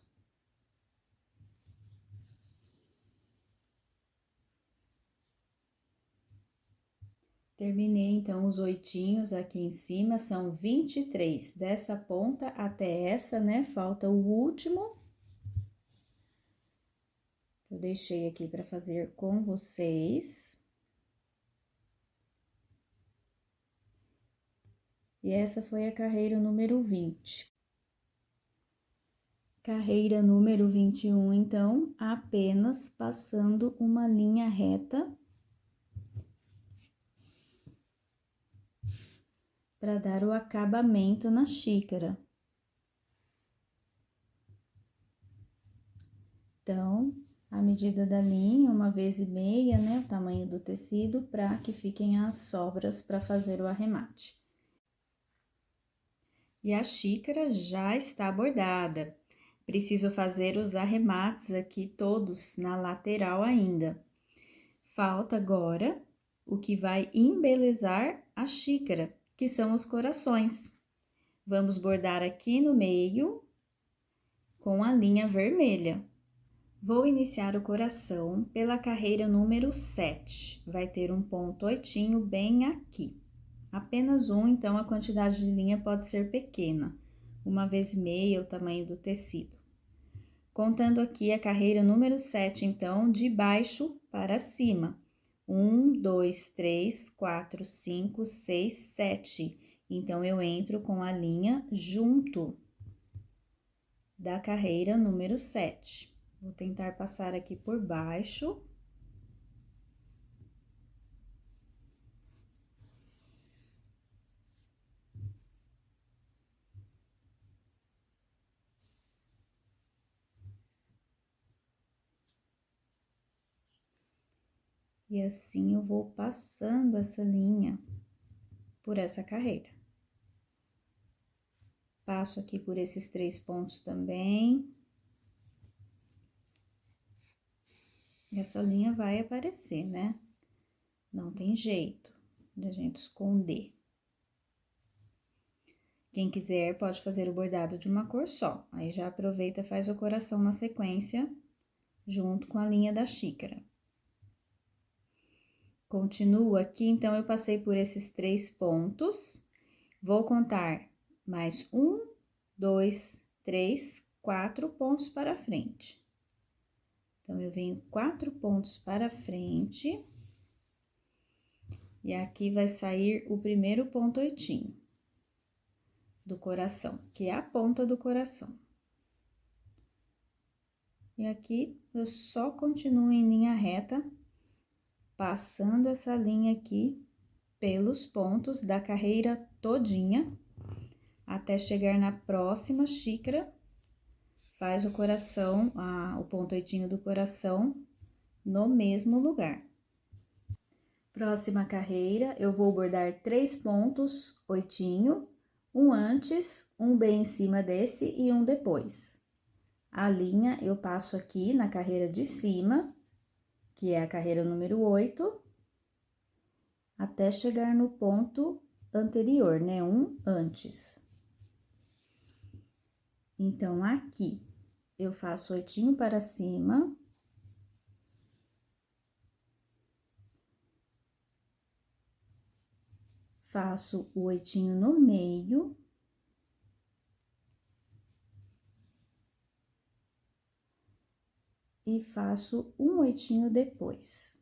Terminei, então, os oitinhos aqui em cima, são 23. Dessa ponta até essa, né? Falta o último. Eu deixei aqui para fazer com vocês. E essa foi a carreira número 20. Carreira número 21, então, apenas passando uma linha reta para dar o acabamento na xícara. Então, a medida da linha, 1,5, né, o tamanho do tecido, para que fiquem as sobras para fazer o arremate. E a xícara já está bordada. Preciso fazer os arremates aqui todos na lateral ainda. Falta agora o que vai embelezar a xícara, que são os corações. Vamos bordar aqui no meio com a linha vermelha. Vou iniciar o coração pela carreira número 7. Vai ter um ponto oitinho bem aqui. Apenas um, então a quantidade de linha pode ser pequena, 1,5 o tamanho do tecido. Contando aqui a carreira número 7, então, de baixo para cima. 1, 2, 3, 4, 5, 6, 7. Então, eu entro com a linha junto da carreira número 7. Vou tentar passar aqui por baixo. E assim eu vou passando essa linha por essa carreira. Passo aqui por esses 3 pontos também. Essa linha vai aparecer, né? Não tem jeito da gente esconder. Quem quiser pode fazer o bordado de uma cor só. Aí já aproveita e faz o coração na sequência, junto com a linha da xícara. Continuo aqui, então, eu passei por esses 3 pontos. Vou contar mais 1, 2, 3, 4 pontos para frente. Então, eu venho 4 pontos para frente. E aqui vai sair o primeiro ponto oitinho. do coração, que é a ponta do coração. E aqui, eu só continuo em linha reta, passando essa linha aqui pelos pontos da carreira todinha, até chegar na próxima xícara, faz o coração, o ponto oitinho do coração no mesmo lugar. Próxima carreira, eu vou bordar 3 pontos oitinho, um antes, um bem em cima desse e um depois. A linha eu passo aqui na carreira de cima, que é a carreira número 8, até chegar no ponto anterior, né? Um antes. Então, aqui, eu faço oitinho para cima. Faço o oitinho no meio. E faço um oitinho depois.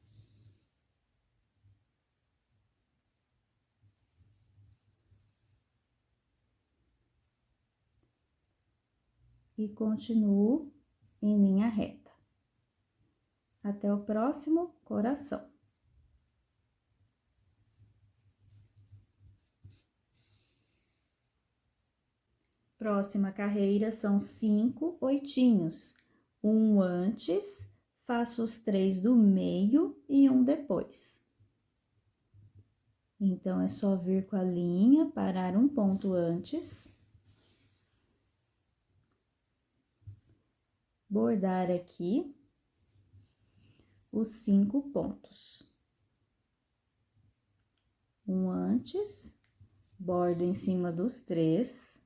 E continuo em linha reta. Até o próximo coração. Próxima carreira são 5 oitinhos. Um antes, faço os 3 do meio e um depois. Então, é só vir com a linha, parar um ponto antes. Bordar aqui os 5 pontos. Um antes, bordo em cima dos 3.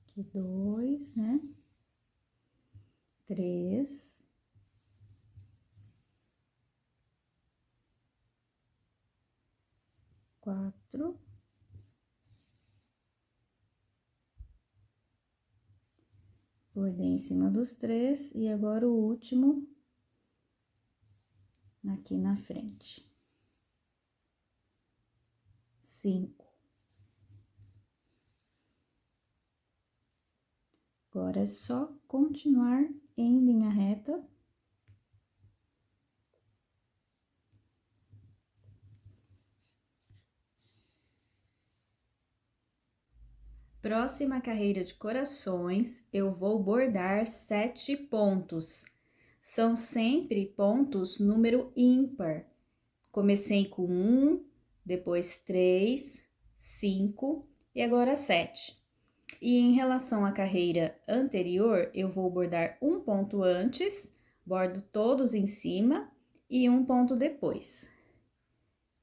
Aqui 2, né? 3. 4. Bordei em cima dos 3 e agora o último aqui na frente. 5. Agora é só continuar em linha reta. Próxima carreira de corações, eu vou bordar 7 pontos. São sempre pontos número ímpar. Comecei com 1, depois 3, 5 e agora 7. E em relação à carreira anterior, eu vou bordar um ponto antes, bordo todos em cima e um ponto depois.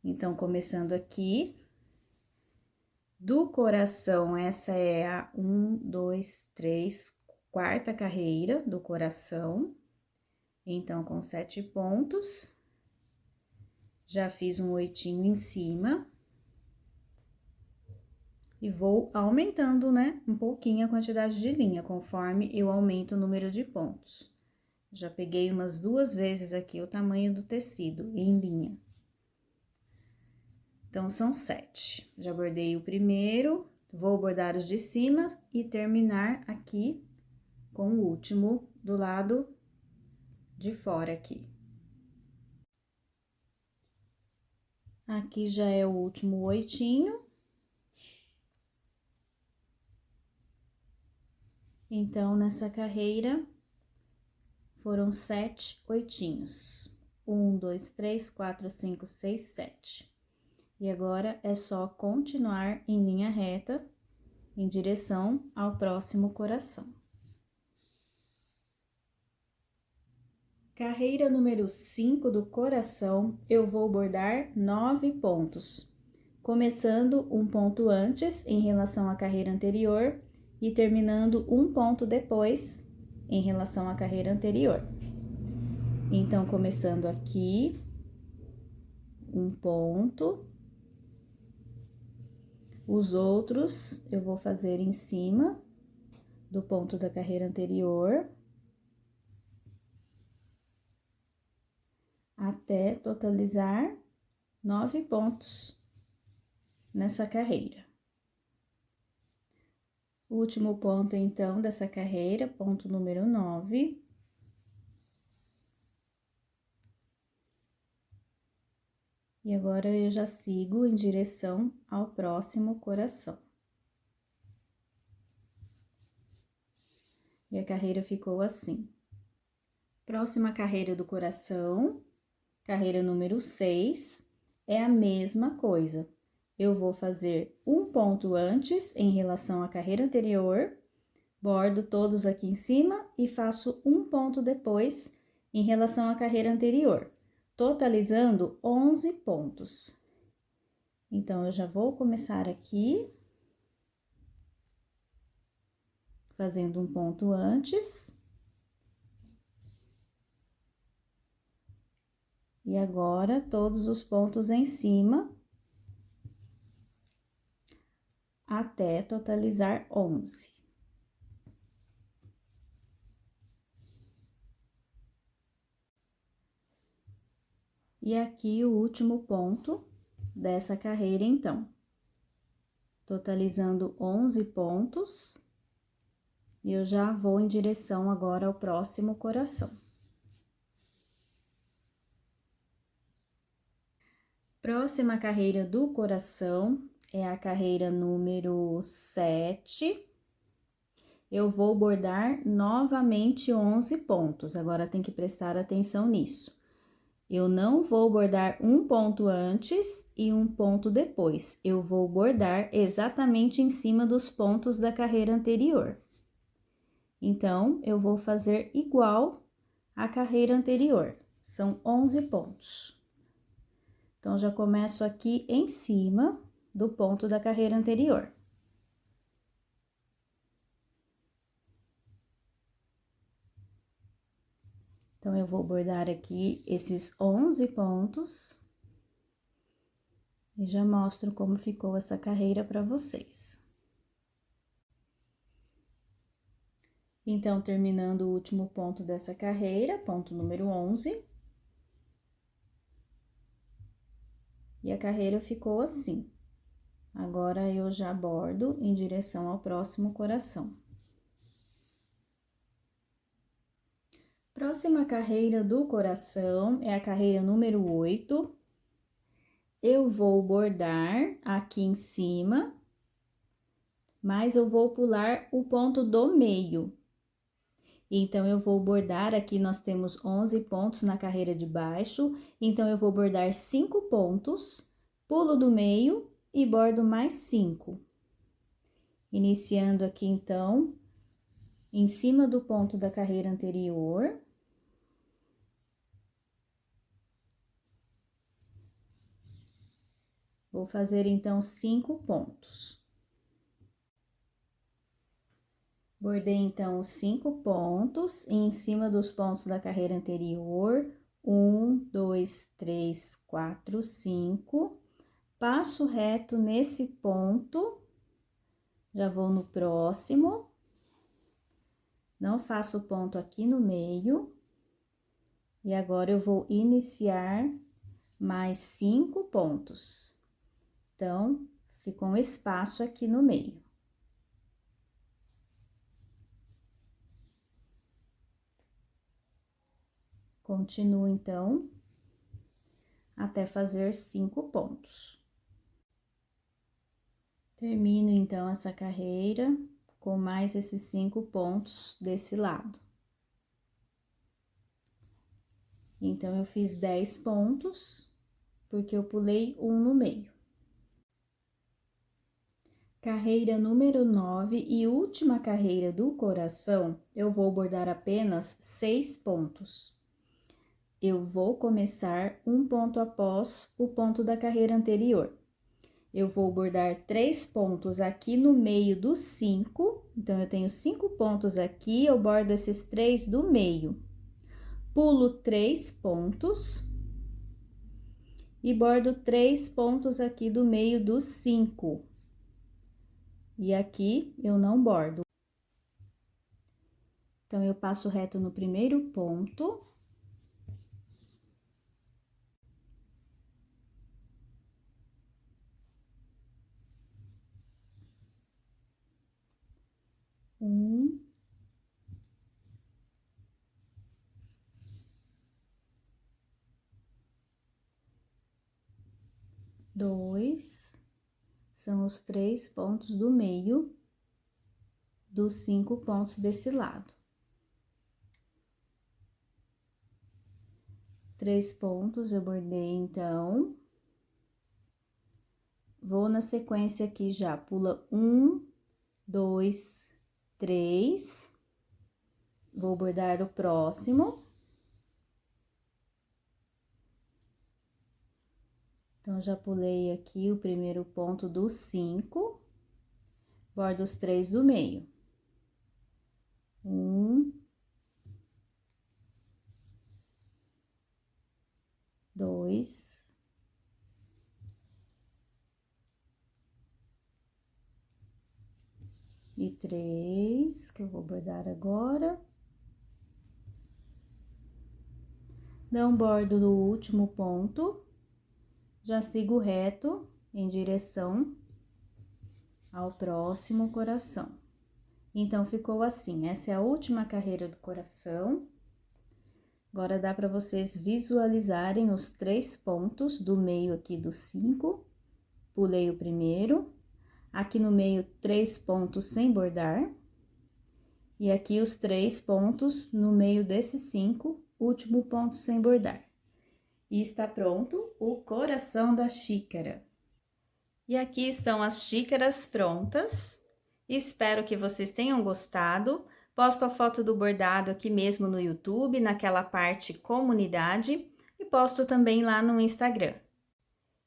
Então, começando aqui, do coração, essa é a 1, 2, 3, quarta carreira do coração. Então, com 7 pontos, já fiz um oitinho em cima. E vou aumentando, né, um pouquinho a quantidade de linha, conforme eu aumento o número de pontos. Já peguei umas 2 vezes aqui o tamanho do tecido em linha. Então, são 7. Já bordei o primeiro, vou bordar os de cima e terminar aqui com o último do lado de fora aqui. Aqui já é o último oitinho. Então, nessa carreira, foram 7 oitinhos. 1, 2, 3, 4, 5, 6, 7. E agora, é só continuar em linha reta, em direção ao próximo coração. Carreira número 5 do coração, eu vou bordar 9 pontos. Começando um ponto antes, em relação à carreira anterior, e terminando um ponto depois, em relação à carreira anterior. Então, começando aqui, um ponto. Os outros, eu vou fazer em cima do ponto da carreira anterior. até totalizar 9 pontos nessa carreira. O último ponto, então, dessa carreira, ponto número 9. E agora, eu já sigo em direção ao próximo coração. E a carreira ficou assim. Próxima carreira do coração, carreira número 6, é a mesma coisa. Eu vou fazer um ponto antes em relação à carreira anterior, bordo todos aqui em cima e faço um ponto depois em relação à carreira anterior, totalizando 11 pontos. Então, eu já vou começar aqui, fazendo um ponto antes. E agora, todos os pontos em cima, até totalizar 11. E aqui o último ponto dessa carreira, então. Totalizando 11 pontos, e eu já vou em direção agora ao próximo coração. Próxima carreira do coração é a carreira número 7. Eu vou bordar novamente 11 pontos, agora tem que prestar atenção nisso. Eu não vou bordar um ponto antes e um ponto depois. Eu vou bordar exatamente em cima dos pontos da carreira anterior. Então, eu vou fazer igual à carreira anterior. São 11 pontos. Então, já começo aqui em cima do ponto da carreira anterior. Então, eu vou bordar aqui esses 11 pontos e já mostro como ficou essa carreira para vocês. Então, terminando o último ponto dessa carreira, ponto número 11. E a carreira ficou assim. Agora, eu já bordo em direção ao próximo coração. Próxima carreira do coração é a carreira número 8. Eu vou bordar aqui em cima, mas eu vou pular o ponto do meio. Então, eu vou bordar, aqui nós temos 11 pontos na carreira de baixo, então, eu vou bordar 5 pontos, pulo do meio e bordo mais 5. Iniciando aqui, então, em cima do ponto da carreira anterior. Vou fazer, então, 5 pontos. Bordei, então, os 5 pontos, e em cima dos pontos da carreira anterior, 1, 2, 3, 4, 5. Passo reto nesse ponto, já vou no próximo. Não faço ponto aqui no meio. E agora, eu vou iniciar mais 5 pontos. Então, ficou um espaço aqui no meio. Continuo, então, até fazer 5 pontos. Termino, então, essa carreira com mais esses 5 pontos desse lado. Então, eu fiz 10 pontos, porque eu pulei um no meio. Carreira número 9 e última carreira do coração, eu vou bordar apenas 6 pontos. Eu vou começar um ponto após o ponto da carreira anterior. Eu vou bordar 3 pontos aqui no meio dos 5, então, eu tenho 5 pontos aqui, eu bordo esses 3 do meio. Pulo 3 pontos e bordo 3 pontos aqui do meio dos 5. E aqui eu não bordo. Então, eu passo reto no primeiro ponto. 2, são os 3 pontos do meio dos 5 pontos desse lado. 3 pontos eu bordei, então. Vou na sequência aqui já, pula 1, 2, 3. Vou bordar o próximo. Então, já pulei aqui o primeiro ponto dos 5, bordo os 3 do meio. 1, 2, e 3, que eu vou bordar agora. Não bordo no último ponto, já sigo reto em direção ao próximo coração. Então, ficou assim, essa é a última carreira do coração. Agora, dá para vocês visualizarem os 3 pontos do meio aqui dos 5. Pulei o primeiro. Aqui no meio, 3 pontos sem bordar. E aqui os 3 pontos no meio desses 5, último ponto sem bordar. E está pronto o coração da xícara. E aqui estão as xícaras prontas. Espero que vocês tenham gostado. Posto a foto do bordado aqui mesmo no YouTube, naquela parte comunidade, e posto também lá no Instagram.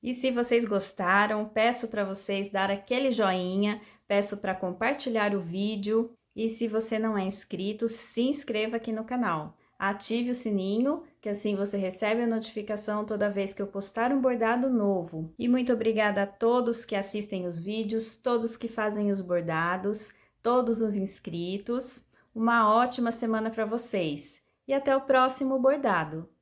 E se vocês gostaram, peço para vocês dar aquele joinha, peço para compartilhar o vídeo. E se você não é inscrito, se inscreva aqui no canal. Ative o sininho, que assim você recebe a notificação toda vez que eu postar um bordado novo. E muito obrigada a todos que assistem os vídeos, todos que fazem os bordados, todos os inscritos. Uma ótima semana para vocês e até o próximo bordado!